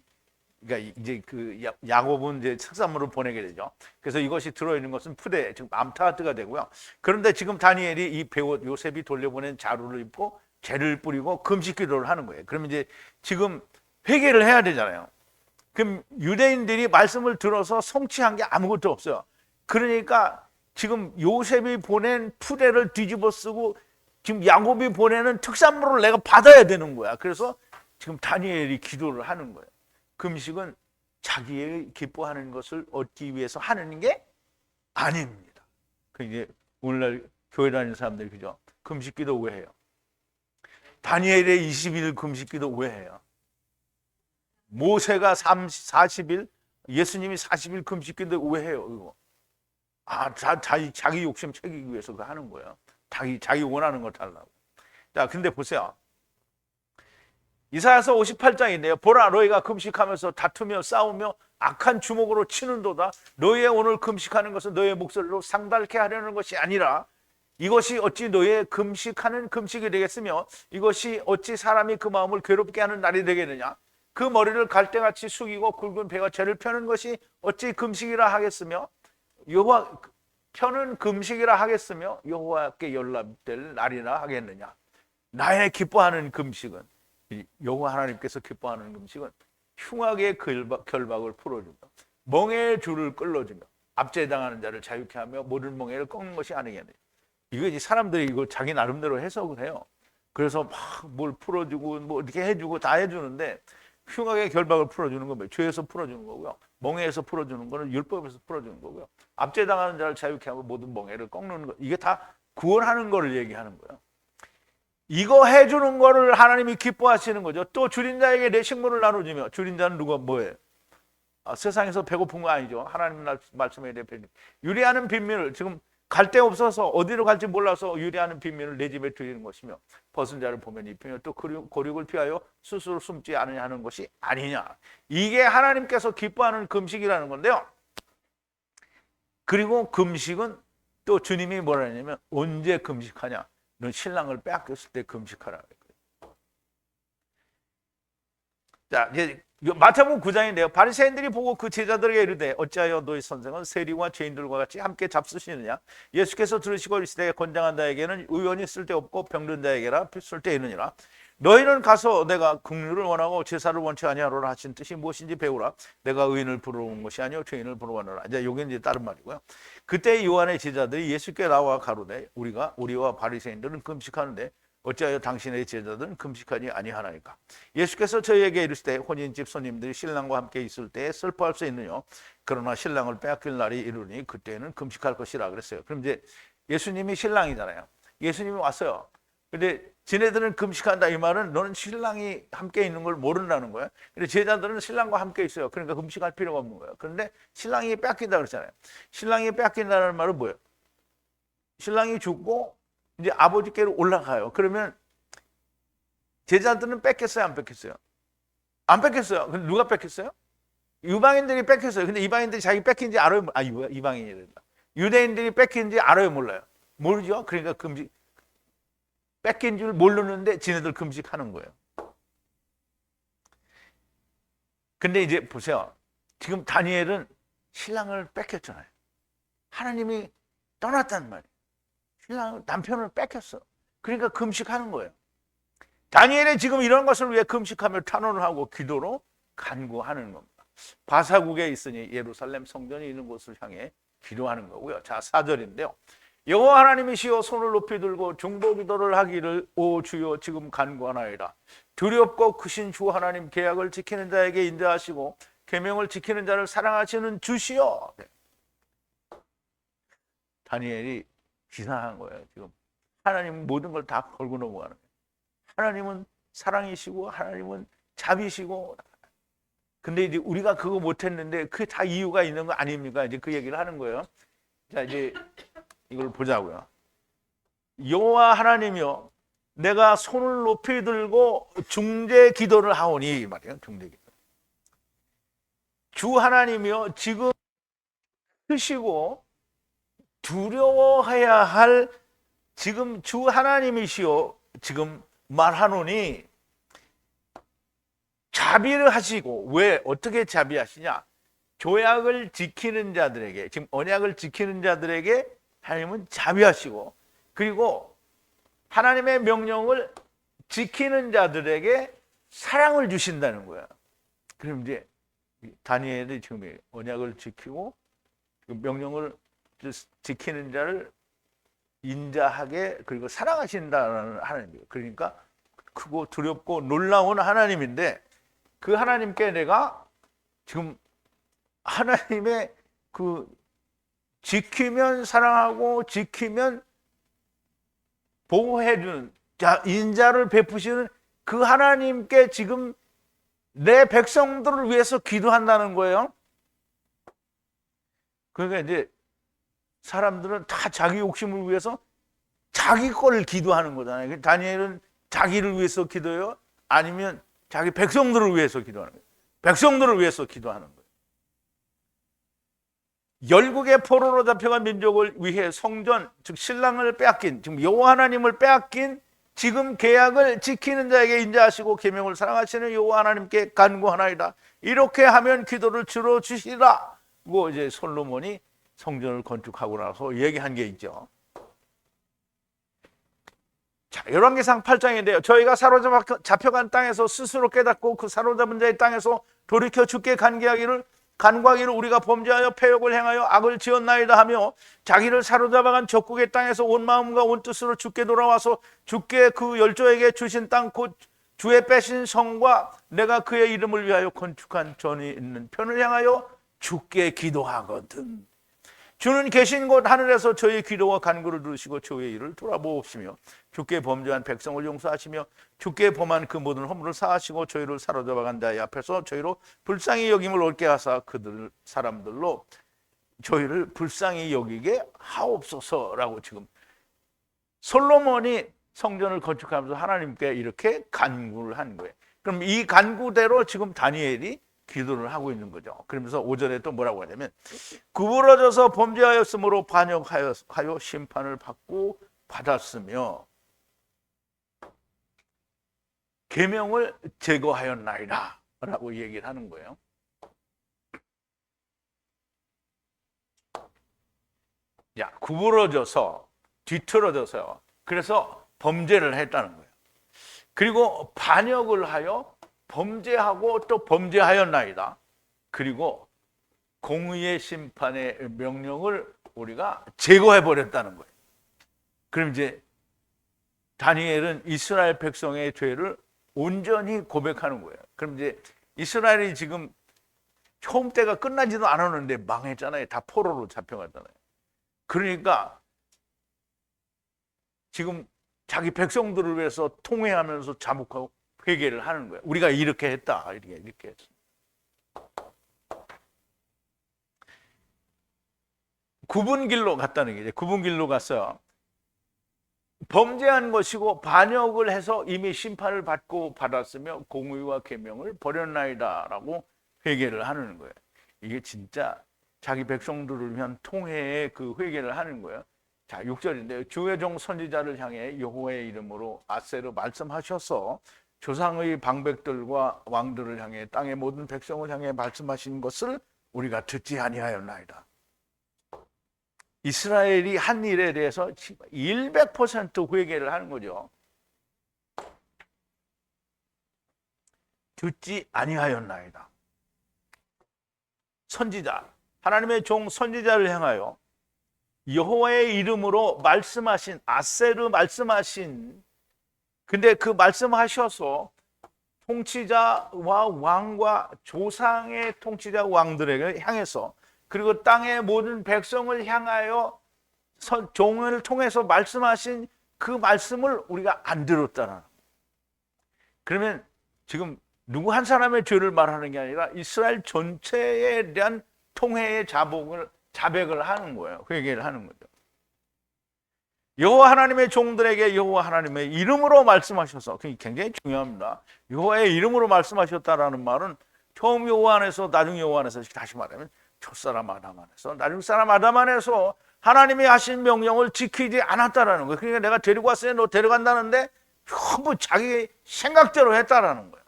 그러니까 이제 그 야곱은 이제 특산물을 보내게 되죠. 그래서 이것이 들어있는 것은 푸대, 지금 암타하트가 되고요. 그런데 지금 다니엘이 이 베옷 요셉이 돌려보낸 자루를 입고 죄를 뿌리고 금식 기도를 하는 거예요. 그러면 이제 지금 회개를 해야 되잖아요. 그럼 유대인들이 말씀을 들어서 성취한 게 아무것도 없어요. 그러니까 지금 요셉이 보낸 푸대를 뒤집어 쓰고 지금 야곱이 보내는 특산물을 내가 받아야 되는 거야. 그래서 지금 다니엘이 기도를 하는 거예요. 금식은 자기의 기뻐하는 것을 얻기 위해서 하는 게 아닙니다. 그 이제 오늘날 교회 다니는 사람들이 그죠? 금식 기도 왜 해요? 다니엘의 20일 금식 기도 왜 해요? 모세가 40일, 예수님이 40일 금식 기도 왜 해요? 이거. 자기 욕심 채기기 위해서 그거 하는 거예요. 자기 원하는 거 달라고. 자, 근데 보세요. 이사야서 58장인데요. 보라, 너희가 금식하면서 다투며 싸우며 악한 주먹으로 치는도다. 너희의 오늘 금식하는 것은 너희의 목소리로 상달케 하려는 것이 아니라 이것이 어찌 너희의 금식하는 금식이 되겠으며 이것이 어찌 사람이 그 마음을 괴롭게 하는 날이 되겠느냐. 그 머리를 갈대같이 숙이고 굵은 배가 죄를 펴는 것이 어찌 금식이라 하겠으며 여호와 펴는 금식이라 하겠으며 여호와께 연락될 날이라 하겠느냐. 나의 기뻐하는 금식은, 여호와 하나님께서 기뻐하는 금식은 흉악의 결박을 풀어준다. 멍에의 줄을 끌어주며 압제당하는 자를 자유케 하며 모든 멍에를 꺾는 것이 아니겠느냐. 이거 이제 사람들이 이거 자기 나름대로 해석을 해요. 그래서 막 뭘 풀어주고 뭐 어떻게 해주고 다 해주는데 흉악의 결박을 풀어주는 건 죄에서 풀어주는 거고요. 멍에에서 풀어주는 거는 율법에서 풀어주는 거고요. 압제당하는 자를 자유케 하고 모든 멍에를 꺾는 거, 이게 다 구원하는 거를 얘기하는 거예요. 이거 해주는 거를 하나님이 기뻐하시는 거죠. 또 줄인 자에게 내 식물을 나눠주며, 줄인 자는 누가 뭐예요? 세상에서 배고픈 거 아니죠. 하나님 말씀의 대표님. 유리하는 빈민을, 지금 갈 데 없어서 어디로 갈지 몰라서 유리하는 빈민을 내 집에 드리는 것이며 벗은 자를 보면 입히며 또 고륙을 피하여 스스로 숨지 않으냐 하는 것이 아니냐. 이게 하나님께서 기뻐하는 금식이라는 건데요. 그리고 금식은 또 주님이 뭐라 하냐면 언제 금식하냐. 넌 신랑을 빼앗겼을 때 금식하라. 자, 이제 마태복음 9장인데요. 바리새인들이 보고 그 제자들에게 이르되 어찌하여 너희 선생은 세리와 죄인들과 같이 함께 잡수시느냐. 예수께서 들으시고 이르시되 건장한 자에게는 의원이 쓸데없고 병든 자에게라 쓸데있느니라. 너희는 가서 내가 긍휼을 원하고 제사를 원치 아니하노라 하신 뜻이 무엇인지 배우라. 내가 의인을 부르러 온 것이 아니요 죄인을 부르러 왔노라. 이제 요게 이제 다른 말이고요. 그때 요한의 제자들이 예수께 나와 가로되 우리와 바리새인들은 금식하는데 어찌하여 당신의 제자들은 금식하지 아니하나이까. 예수께서 저희에게 이르시되 혼인집 손님들이 신랑과 함께 있을 때에 슬퍼할 수 있느냐. 그러나 신랑을 빼앗길 날이 이르니 그때는 금식할 것이라 그랬어요. 그럼 이제 예수님이 신랑이잖아요. 예수님이 왔어요. 근데 지네들은 금식한다 이 말은 너는 신랑이 함께 있는 걸 모른다는 거야. 근데 제자들은 신랑과 함께 있어요. 그러니까 금식할 필요가 없는 거예요. 그런데 신랑이 빼앗긴다 그랬잖아요. 신랑이 빼앗긴다는 말은 뭐예요? 신랑이 죽고 이제 아버지께로 올라가요. 그러면 제자들은 뺏겼어요, 안 뺏겼어요? 안 뺏겼어요. 근데 누가 뺏겼어요? 이방인들이 뺏겼어요. 근데 이방인들이 자기 뺏긴지 알아요? 이방인이 된다. 유대인들이 뺏긴지 알아요? 몰라요? 모르죠. 그러니까 금식, 뺏긴 줄 모르는데 지네들 금식하는 거예요. 근데 이제 보세요. 지금 다니엘은 신랑을 뺏겼잖아요. 하나님이 떠났단 말이에요. 신랑 남편을 뺏겼어. 그러니까 금식하는 거예요. 다니엘이 지금 이런 것을 위해 금식하며 탄원을 하고 기도로 간구하는 겁니다. 바사국에 있으니 예루살렘 성전이 있는 곳을 향해 기도하는 거고요. 자, 4절인데요. 여호와 하나님이시여 손을 높이 들고 중보기도를 하기를 오 주여 지금 간구하나이다. 두렵고 크신 주 하나님 계약을 지키는 자에게 인자하시고 계명을 지키는 자를 사랑하시는 주시여. 다니엘이 기상한 거예요. 지금 하나님은 모든 걸 다 걸고 넘어가는 거예요. 하나님은 사랑이시고 하나님은 자비시고. 근데 이제 우리가 그거 못했는데 그게 다 이유가 있는 거 아닙니까? 이제 그 얘기를 하는 거예요. 자, 이제 이걸 보자고요. 여호와 하나님이여 내가 손을 높이 들고 중재 기도를 하오니 말이에요. 중재 기도. 주 하나님이여 지금 크시고 두려워해야 할 지금 주 하나님이시여 지금 말하노니 자비를 하시고. 왜 어떻게 자비하시냐? 조약을 지키는 자들에게, 지금 언약을 지키는 자들에게 하나님은 자비하시고, 그리고 하나님의 명령을 지키는 자들에게 사랑을 주신다는 거야. 그럼 이제 다니엘이 지금 언약을 지키고 명령을 지키는 자를 인자하게 그리고 사랑하신다는 하나님이에요. 그러니까 크고 두렵고 놀라운 하나님인데, 그 하나님께 내가 지금 하나님의 그 지키면 사랑하고 지키면 보호해주는 인자를 베푸시는 그 하나님께 지금 내 백성들을 위해서 기도한다는 거예요. 그러니까 이제 사람들은 다 자기 욕심을 위해서 자기 거를 기도하는 거잖아요. 다니엘은 자기를 위해서 기도해요? 아니면 자기 백성들을 위해서 기도하는 거예요? 백성들을 위해서 기도하는 거예요. 열국의 포로로 잡혀간 민족을 위해 성전, 즉 신랑을 빼앗긴, 지금 여호와 하나님을 빼앗긴 지금 계약을 지키는 자에게 인자하시고 계명을 사랑하시는 여호와 하나님께 간구하나이다. 이렇게 하면 기도를 들어주시라. 고 이제 솔로몬이 성전을 건축하고 나서 얘기한 게 있죠. 자, 열왕기상 8장인데요. 저희가 사로잡혀간 땅에서 스스로 깨닫고 그 사로잡은 자의 땅에서 돌이켜 주께 간구하기를 우리가 범죄하여 패역을 행하여 악을 지었나이다 하며 자기를 사로잡아간 적국의 땅에서 온 마음과 온 뜻으로 주께 돌아와서 주께 그 열조에게 주신 땅 곧 주의 빼신 성과 내가 그의 이름을 위하여 건축한 전이 있는 편을 향하여 주께 기도하거든. 주는 계신 곳 하늘에서 저희 기도와 간구를 들으시고 저희의 일을 돌아보시며 주께 범죄한 백성을 용서하시며 주께 범한 그 모든 허물을 사하시고 저희를 사로잡아간 자의 앞에서 저희로 불쌍히 여김을 옳게 하사 그들 사람들로 저희를 불쌍히 여기게 하옵소서라고 지금 솔로몬이 성전을 건축하면서 하나님께 이렇게 간구를 한 거예요. 그럼 이 간구대로 지금 다니엘이 기도를 하고 있는 거죠. 그러면서 5절에 또 뭐라고 하냐면 구부러져서 범죄하였으므로 반역하여 심판을 받고 받았으며 계명을 제거하였나이다 라고 얘기를 하는 거예요. 야, 구부러져서 뒤틀어져서요. 그래서 범죄를 했다는 거예요. 그리고 반역을 하여 범죄하고 또 범죄하였나이다. 그리고 공의의 심판의 명령을 우리가 제거해버렸다는 거예요. 그럼 이제 다니엘은 이스라엘 백성의 죄를 온전히 고백하는 거예요. 그럼 이제 이스라엘이 지금 처음 때가 끝나지도 않았는데 망했잖아요. 다 포로로 잡혀갔잖아요. 그러니까 지금 자기 백성들을 위해서 통회하면서 자복하고 회개를 하는 거예요. 우리가 이렇게 했다. 이렇게 했어. 굽은 길로 갔다는 게 이제 굽은 길로 가서 범죄한 것이고 반역을 해서 이미 심판을 받고 받았으며 공의와 계명을 버렸나이다라고 회개를 하는 거예요. 이게 진짜 자기 백성들을 위한 통회의 그 회개를 하는 거예요. 자, 6절인데요. 주의 종 선지자를 향해 여호와의 이름으로 아세로 말씀하셔서 조상의 방백들과 왕들을 향해 땅의 모든 백성을 향해 말씀하신 것을 우리가 듣지 아니하였나이다. 이스라엘이 한 일에 대해서 100% 회개를 하는 거죠. 듣지 아니하였나이다. 선지자, 하나님의 종 선지자를 향하여 여호와의 이름으로 말씀하신, 아세르 말씀하신, 근데 그 말씀하셔서 통치자와 왕과 조상의 통치자 왕들에게 향해서, 그리고 땅의 모든 백성을 향하여 종을 통해서 말씀하신 그 말씀을 우리가 안 들었다는. 그러면 지금 누구 한 사람의 죄를 말하는 게 아니라 이스라엘 전체에 대한 통회의 자백을 하는 거예요. 회개를 하는 거죠. 여호와 하나님의 종들에게 여호와 하나님의 이름으로 말씀하셔서, 굉장히 중요합니다. 여호와의 이름으로 말씀하셨다라는 말은 처음 여호와 안에서 나중 여호와 안에서, 다시 말하면 첫사람 아담 안에서 나중 사람 아담 안에서 하나님이 하신 명령을 지키지 않았다라는 거예요. 그러니까 내가 데리고 왔어요, 너 데려간다는데 전부 자기 생각대로 했다라는 거예요.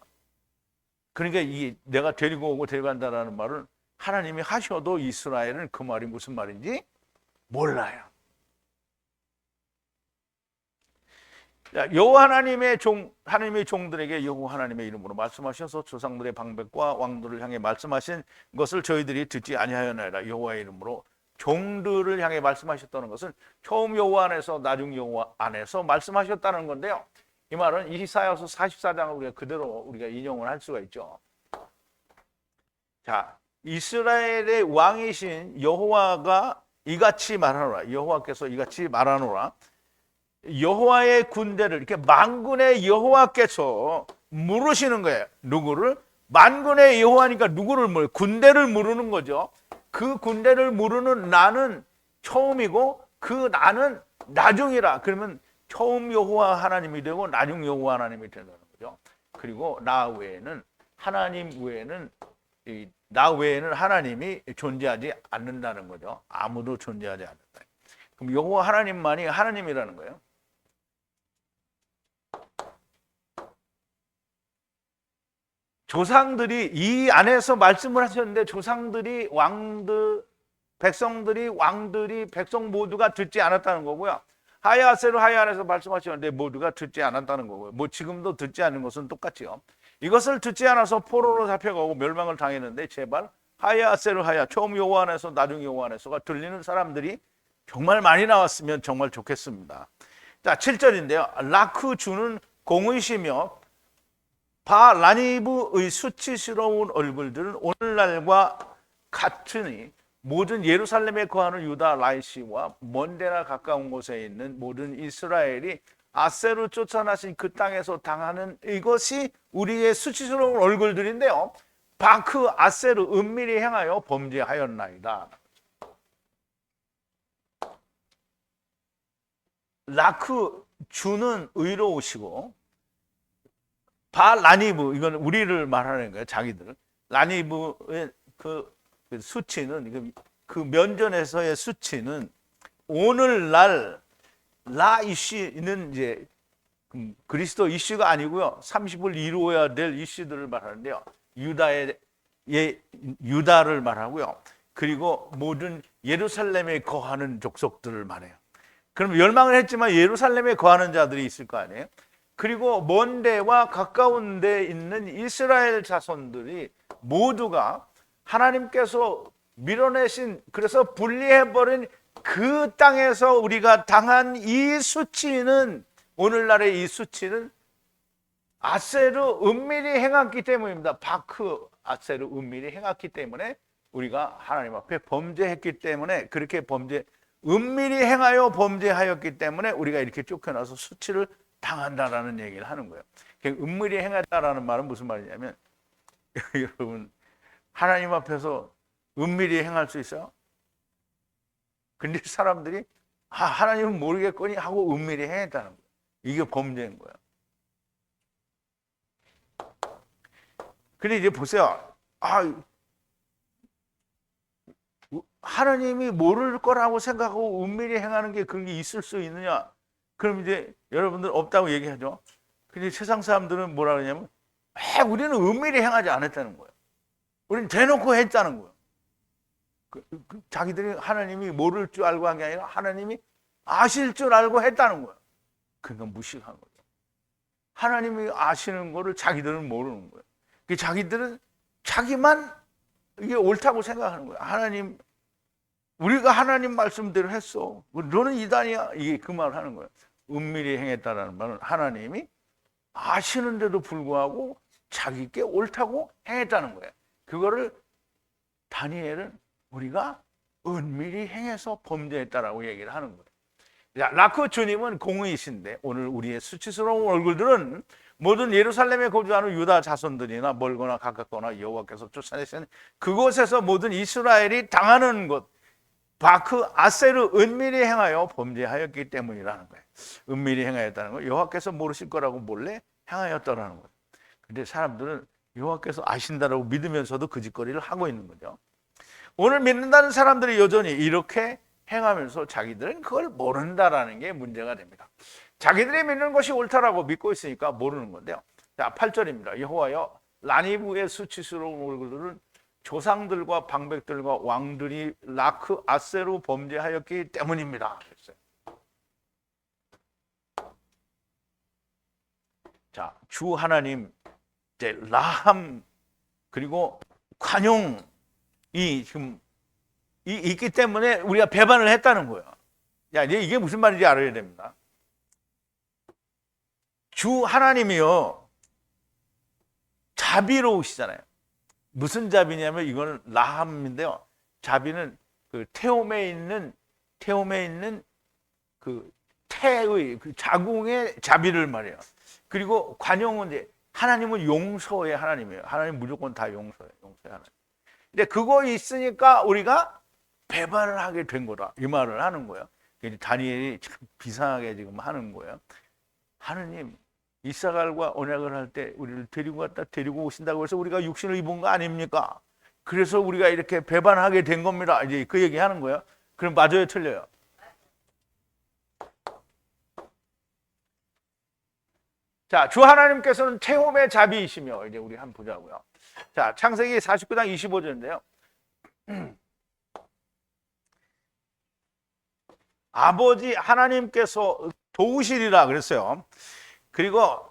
그러니까 이 내가 데리고 오고 데려간다라는 말은 하나님이 하셔도 이스라엘은 그 말이 무슨 말인지 몰라요. 여호와 하나님의 종들에게 여호와 하나님의 이름으로 말씀하셔서 조상들의 방백과 왕들을 향해 말씀하신 것을 저희들이 듣지 아니하였나이다. 여호와의 이름으로 종들을 향해 말씀하셨다는 것은 처음 여호와 안에서 나중 여호와 안에서 말씀하셨다는 건데요. 이 말은 이사야서 44장을 우리가 인용을 할 수가 있죠. 자, 이스라엘의 왕이신 여호와가 이같이 말하노라. 여호와께서 이같이 말하노라. 여호와의 군대를, 이렇게 만군의 여호와께서 물으시는 거예요. 누구를? 만군의 여호와니까 누구를 군대를 물으는 거죠. 그 군대를 물으는 나는 처음이고 그 나는 나중이라. 그러면 처음 여호와 하나님이 되고 나중 여호와 하나님이 된다는 거죠. 그리고 나 외에는 하나님이 존재하지 않는다는 거죠. 아무도 존재하지 않는다. 그럼 여호와 하나님만이 하나님이라는 거예요. 조상들이 이 안에서 말씀을 하셨는데 조상들이 왕들이 백성 모두가 듣지 않았다는 거고요. 하야세로 하야 안에서 말씀하셨는데 모두가 듣지 않았다는 거고요. 지금도 듣지 않는 것은 똑같지요. 이것을 듣지 않아서 포로로 잡혀가고 멸망을 당했는데 제발 하야세로 하야, 처음 여호와 안에서 나중 여호와 안에서가 들리는 사람들이 정말 많이 나왔으면 정말 좋겠습니다. 자, 7절인데요. 라크 주는 공의시며 바라니브의 수치스러운 얼굴들은 오늘날과 같으니 모든 예루살렘에 거하는 유다 라이시와 먼데나 가까운 곳에 있는 모든 이스라엘이 아세로 쫓아나신 그 땅에서 당하는 이것이 우리의 수치스러운 얼굴들인데요. 바크 아세로 은밀히 행하여 범죄하였나이다. 라크 주는 의로우시고 바라니브, 이건 우리를 말하는 거예요. 자기들. 라니브의 그 수치는, 그 면전에서의 수치는 오늘날 라 이슈는 이제 그리스도 이슈가 아니고요. 30을 이루어야 될 이슈들을 말하는데요. 유다를 말하고요. 그리고 모든 예루살렘에 거하는 족속들을 말해요. 그럼 멸망을 했지만 예루살렘에 거하는 자들이 있을 거 아니에요. 그리고 먼 데와 가까운 데 있는 이스라엘 자손들이 모두가 하나님께서 밀어내신, 그래서 분리해버린 그 땅에서 우리가 당한 이 수치는, 오늘날의 이 수치는 아세르 은밀히 행했기 때문입니다. 바크 아세르 은밀히 행했기 때문에 우리가 하나님 앞에 범죄했기 때문에, 그렇게 은밀히 행하여 범죄하였기 때문에 우리가 이렇게 쫓겨나서 수치를 당한다라는 얘기를 하는 거예요. 은밀히 행했다라는 말은 무슨 말이냐면, 여러분, 하나님 앞에서 은밀히 행할 수 있어요? 근데 사람들이 하나님은 모르겠거니 하고 은밀히 행했다는 거예요. 이게 범죄인 거예요. 근데 이제 보세요. 하나님이 모를 거라고 생각하고 은밀히 행하는 게 그런 게 있을 수 있느냐? 그럼 이제 여러분들 없다고 얘기하죠. 근데 세상 사람들은 뭐라 그러냐면 우리는 은밀히 행하지 않았다는 거예요. 우리는 대놓고 했다는 거예요. 자기들이 하나님이 모를 줄 알고 한 게 아니라 하나님이 아실 줄 알고 했다는 거예요. 그러니까 무식한 거죠. 하나님이 아시는 거를 자기들은 모르는 거예요. 자기들은 자기만 이게 옳다고 생각하는 거예요. 하나님, 우리가 하나님 말씀대로 했어. 너는 이단이야. 이게 그 말을 하는 거예요. 은밀히 행했다라는 말은 하나님이 아시는데도 불구하고 자기께 옳다고 행했다는 거예요. 그거를 다니엘은 우리가 은밀히 행해서 범죄했다라고 얘기를 하는 거예요. 라크 주님은 공의이신데 오늘 우리의 수치스러운 얼굴들은 모든 예루살렘에 거주하는 유다 자손들이나 멀거나 가깝거나 여호와께서 쫓아내신 그곳에서 모든 이스라엘이 당하는 것 바크 아세르 은밀히 행하여 범죄하였기 때문이라는 거예요. 은밀히 행하였다는 건 여호와께서 모르실 거라고 몰래 행하였다라는 거예요. 근데 사람들은 여호와께서 아신다라고 믿으면서도 그 짓거리를 하고 있는 거죠. 오늘 믿는다는 사람들이 여전히 이렇게 행하면서 자기들은 그걸 모른다라는 게 문제가 됩니다. 자기들이 믿는 것이 옳다라고 믿고 있으니까 모르는 건데요. 자, 8절입니다. 여호와여 라니브의 수치스러운 얼굴들은 조상들과 방백들과 왕들이 라크 아세로 범죄하였기 때문입니다. 그랬어요. 자, 주 하나님 이제 라함 그리고 관용이 지금 있기 때문에 우리가 배반을 했다는 거예요. 야, 이게 무슨 말인지 알아야 됩니다. 주 하나님이요 자비로우시잖아요. 무슨 자비냐면 이거는 라함인데요. 자비는 그 태움에 있는 그 태의 그 자궁의 자비를 말해요. 그리고 관용은 이제 하나님은 용서의 하나님이에요. 하나님 무조건 다 용서의 하나님. 근데 그거 있으니까 우리가 배반을 하게 된 거다. 이 말을 하는 거예요. 다니엘이 참 비상하게 지금 하는 거예요. 하느님 이사갈과 언약을 할 때 우리를 데리고 오신다고 해서 우리가 육신을 입은 거 아닙니까? 그래서 우리가 이렇게 배반하게 된 겁니다. 이제 그 얘기 하는 거예요. 그럼 맞아요, 틀려요? 자, 주 하나님께서는 태움의 자비이시며 이제 우리 한번 보자고요. 자, 창세기 49장 25절인데요. 아버지 하나님께서 도우시리라 그랬어요. 그리고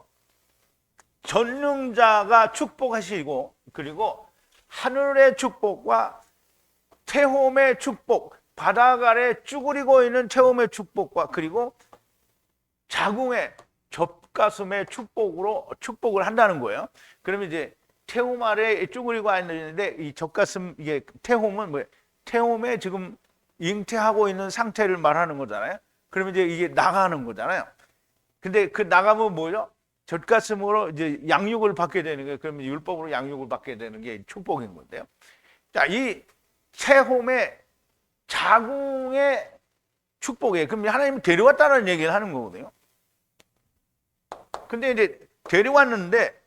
전능자가 축복하시고 그리고 하늘의 축복과 태홈의 축복, 바닥 아래 쭈그리고 있는 태홈의 축복과 그리고 자궁의 젖가슴의 축복을 한다는 거예요. 그러면 이제 태홈 아래 쭈그리고 있는데 이 젖가슴 이게 태홈은 뭐예요? 태홈에 지금 잉태하고 있는 상태를 말하는 거잖아요. 그러면 이제 이게 나가는 거잖아요. 근데 그 나가면 뭐죠? 젖가슴으로 이제 양육을 받게 되는 거예요. 그러면 율법으로 양육을 받게 되는 게 축복인 건데요. 자, 이 태홈의 자궁의 축복이에요. 그럼 하나님이 데려왔다는 얘기를 하는 거거든요. 근데 이제 데려왔는데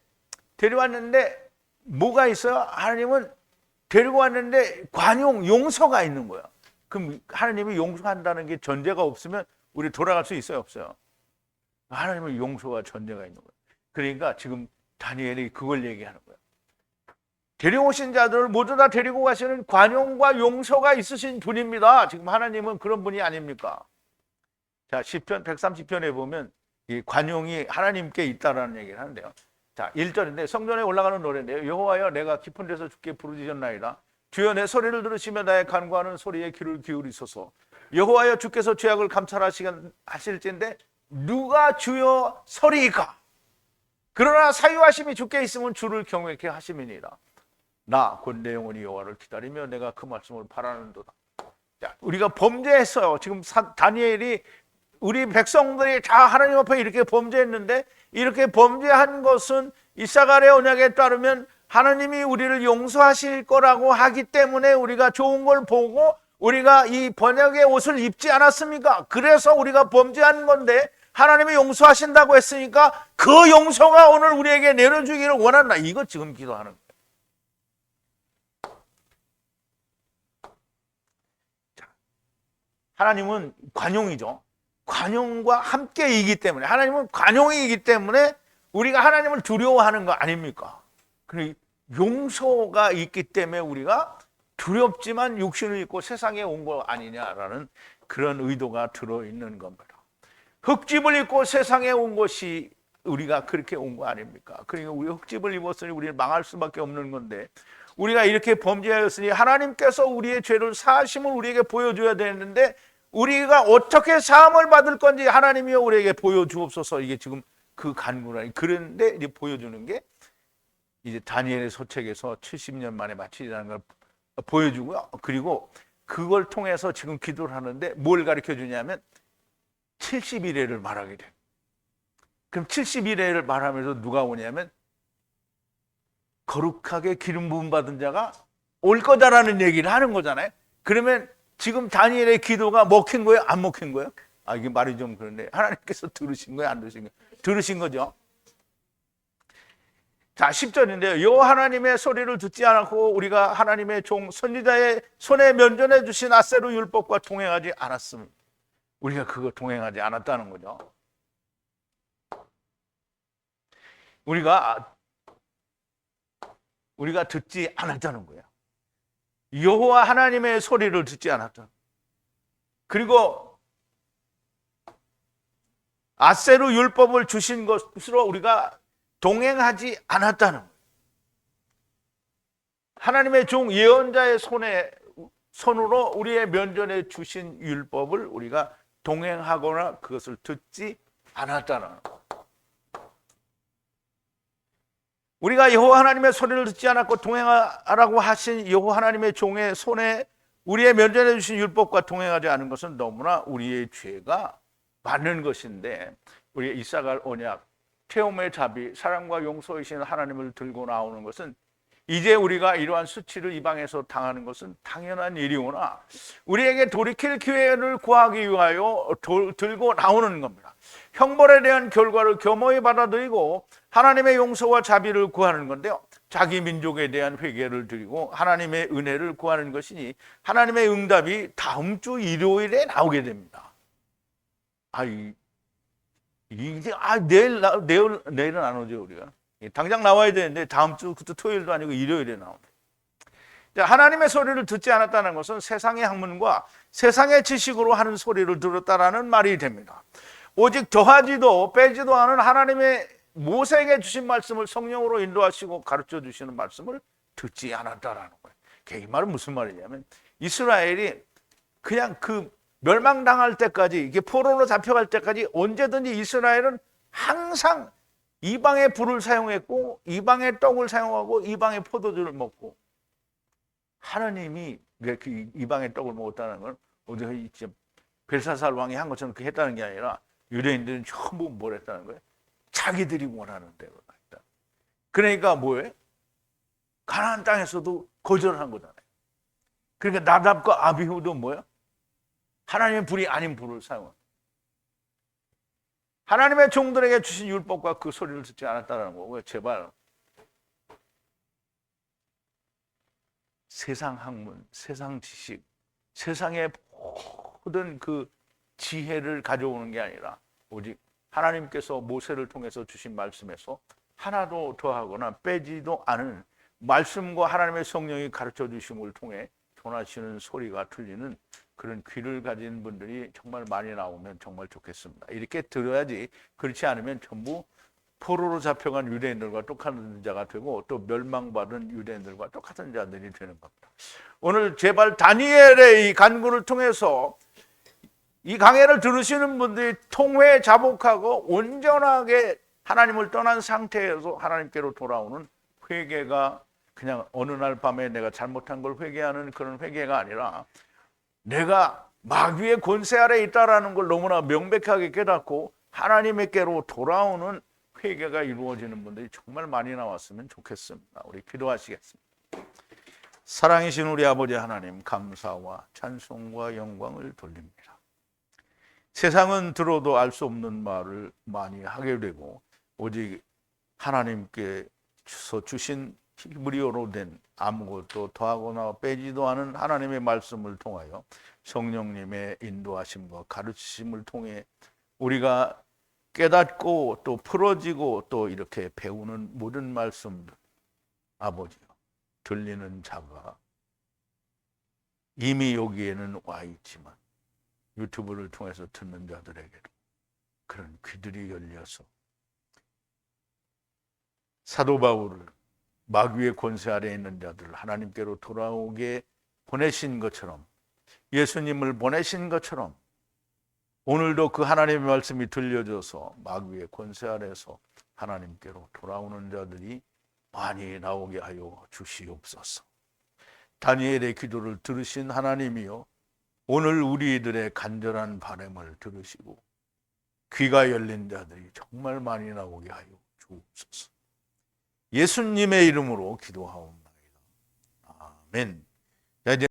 뭐가 있어요? 하나님은 데리고 왔는데 관용, 용서가 있는 거예요. 그럼 하나님이 용서한다는 게 전제가 없으면 우리 돌아갈 수 있어요, 없어요? 하나님은 용서와 전제가 있는 거예요. 그러니까 지금 다니엘이 그걸 얘기하는 거예요. 데려오신 자들을 모두 다 데리고 가시는 관용과 용서가 있으신 분입니다. 지금 하나님은 그런 분이 아닙니까? 자, 시편 130편에 보면 이 관용이 하나님께 있다라는 얘기를 하는데요. 자, 1절인데 성전에 올라가는 노래인데요. 여호와여 내가 깊은 데서 주께 부르짖었나이다. 주여 내 소리를 들으시며 나의 간구하는 소리에 귀를 기울이소서. 여호와여 주께서 죄악을 감찰하실진데 누가 주여 서리이까? 그러나 사유하심이 주께 있으면 주를 경외케 하심이니라. 나 곧 내 영혼이 여호와를 기다리며 내가 그 말씀을 바라는도다. 자, 우리가 범죄했어요. 지금 다니엘이 우리 백성들이 다 하나님 앞에 이렇게 범죄했는데 이렇게 범죄한 것은 이사갈의 언약에 따르면 하나님이 우리를 용서하실 거라고 하기 때문에 우리가 좋은 걸 보고 우리가 이 번역의 옷을 입지 않았습니까? 그래서 우리가 범죄한 건데 하나님이 용서하신다고 했으니까 그 용서가 오늘 우리에게 내려주기를 원한다. 이거 지금 기도하는 거예요. 하나님은 관용이죠. 관용과 함께이기 때문에, 하나님은 관용이기 때문에 우리가 하나님을 두려워하는 거 아닙니까? 그리고 용서가 있기 때문에 우리가 두렵지만 육신을 입고 세상에 온 거 아니냐라는 그런 의도가 들어있는 겁니다. 흙집을 입고 세상에 온 것이 우리가 그렇게 온 거 아닙니까? 그러니까 우리 흙집을 입었으니 우리는 망할 수밖에 없는 건데, 우리가 이렇게 범죄하였으니 하나님께서 우리의 죄를 사하심을 우리에게 보여줘야 되는데, 우리가 어떻게 사함을 받을 건지 하나님이여 우리에게 보여주옵소서. 이게 지금 그 간구라니. 그런데 이제 보여주는 게 이제 다니엘의 소책에서 70년 만에 마치라는 걸 보여주고요. 그리고 그걸 통해서 지금 기도를 하는데 뭘 가르쳐 주냐면 70일회를 말하게 돼요. 그럼 70일회를 말하면서 누가 오냐면 거룩하게 기름 부음 받은 자가 올 거다라는 얘기를 하는 거잖아요. 그러면 지금 다니엘의 기도가 먹힌 거예요? 안 먹힌 거예요? 아, 이게 말이 좀 그런데 하나님께서 들으신 거예요? 안 들으신 거예요? 들으신 거죠. 자, 10절인데요. 여호와 하나님의 소리를 듣지 않았고 우리가 하나님의 종 선지자의 손에 면전해 주신 아세르 율법과 동행하지 않았음. 우리가 그거 동행하지 않았다는 거죠. 우리가 듣지 않았다는 거예요. 여호와 하나님의 소리를 듣지 않았다. 그리고 아세르 율법을 주신 것으로 우리가 동행하지 않았다는 거예요. 하나님의 종 예언자의 손으로 우리의 면전에 주신 율법을 우리가 동행하거나 그것을 듣지 않았다는 거예요. 우리가 여호와 하나님의 소리를 듣지 않았고 동행하라고 하신 여호와 하나님의 종의 손에 우리의 면전해 주신 율법과 동행하지 않은 것은 너무나 우리의 죄가 많은 것인데, 우리의 이사갈 언약, 태움의 자비, 사랑과 용서이신 하나님을 들고 나오는 것은, 이제 우리가 이러한 수치를 이방에서 당하는 것은 당연한 일이오나 우리에게 돌이킬 기회를 구하기 위하여 들고 나오는 겁니다. 형벌에 대한 결과를 겸허히 받아들이고 하나님의 용서와 자비를 구하는 건데요, 자기 민족에 대한 회개를 드리고 하나님의 은혜를 구하는 것이니 하나님의 응답이 다음 주 일요일에 나오게 됩니다. 내일은 안 오죠. 우리가 당장 나와야 되는데 다음 주 그것도 토요일도 아니고 일요일에 나옵니다. 하나님의 소리를 듣지 않았다는 것은 세상의 학문과 세상의 지식으로 하는 소리를 들었다라는 말이 됩니다. 오직 더하지도 빼지도 않은 하나님의 모세에게 주신 말씀을 성령으로 인도하시고 가르쳐 주시는 말씀을 듣지 않았다라는 거예요. 이 말은 무슨 말이냐면, 이스라엘이 그냥 그 멸망당할 때까지, 이게 포로로 잡혀갈 때까지 언제든지 이스라엘은 항상 이방의 불을 사용했고 이방의 떡을 사용하고 이방의 포도주를 먹고, 하나님이 이방의 떡을 먹었다는 건 어디 벨사살 왕이 한 것처럼 그렇게 했다는 게 아니라 유대인들은 전부 뭘 했다는 거예요? 자기들이 원하는 대로 했다. 그러니까 뭐예요? 가나안 땅에서도 거절한 거잖아요. 그러니까 나답과 아비후도 뭐예요? 하나님의 불이 아닌 불을 사용한, 하나님의 종들에게 주신 율법과 그 소리를 듣지 않았다는 거고요. 제발 세상 학문, 세상 지식, 세상의 모든 그 지혜를 가져오는 게 아니라 오직 하나님께서 모세를 통해서 주신 말씀에서 하나도 더하거나 빼지도 않은 말씀과 하나님의 성령이 가르쳐 주심을 통해 전하시는 소리가 들리는 그런 귀를 가진 분들이 정말 많이 나오면 정말 좋겠습니다. 이렇게 들어야지, 그렇지 않으면 전부 포로로 잡혀간 유대인들과 똑같은 자가 되고 또 멸망받은 유대인들과 똑같은 자들이 되는 겁니다. 오늘 제발 다니엘의 이 간구를 통해서 이 강해를 들으시는 분들이 통회 자복하고 온전하게 하나님을 떠난 상태에서 하나님께로 돌아오는 회개가, 그냥 어느 날 밤에 내가 잘못한 걸 회개하는 그런 회개가 아니라 내가 마귀의 권세 아래 있다라는 걸 너무나 명백하게 깨닫고 하나님께로 돌아오는 회개가 이루어지는 분들이 정말 많이 나왔으면 좋겠습니다. 우리 기도하시겠습니다. 사랑이신 우리 아버지 하나님, 감사와 찬송과 영광을 돌립니다. 세상은 들어도 알 수 없는 말을 많이 하게 되고 오직 하나님께서 주신 히브리어로 된 아무것도 더하거나 빼지도 않은 하나님의 말씀을 통하여 성령님의 인도하심과 가르치심을 통해 우리가 깨닫고 또 풀어지고 또 이렇게 배우는 모든 말씀들, 아버지요, 들리는 자가 이미 여기에는 와 있지만 유튜브를 통해서 듣는 자들에게도 그런 귀들이 열려서 사도 바울을 마귀의 권세 아래에 있는 자들을 하나님께로 돌아오게 보내신 것처럼, 예수님을 보내신 것처럼 오늘도 그 하나님의 말씀이 들려져서 마귀의 권세 아래에서 하나님께로 돌아오는 자들이 많이 나오게 하여 주시옵소서. 다니엘의 기도를 들으신 하나님이요, 오늘 우리들의 간절한 바람을 들으시고 귀가 열린 자들이 정말 많이 나오게 하여 주옵소서. 예수님의 이름으로 기도하옵나이다. 아멘.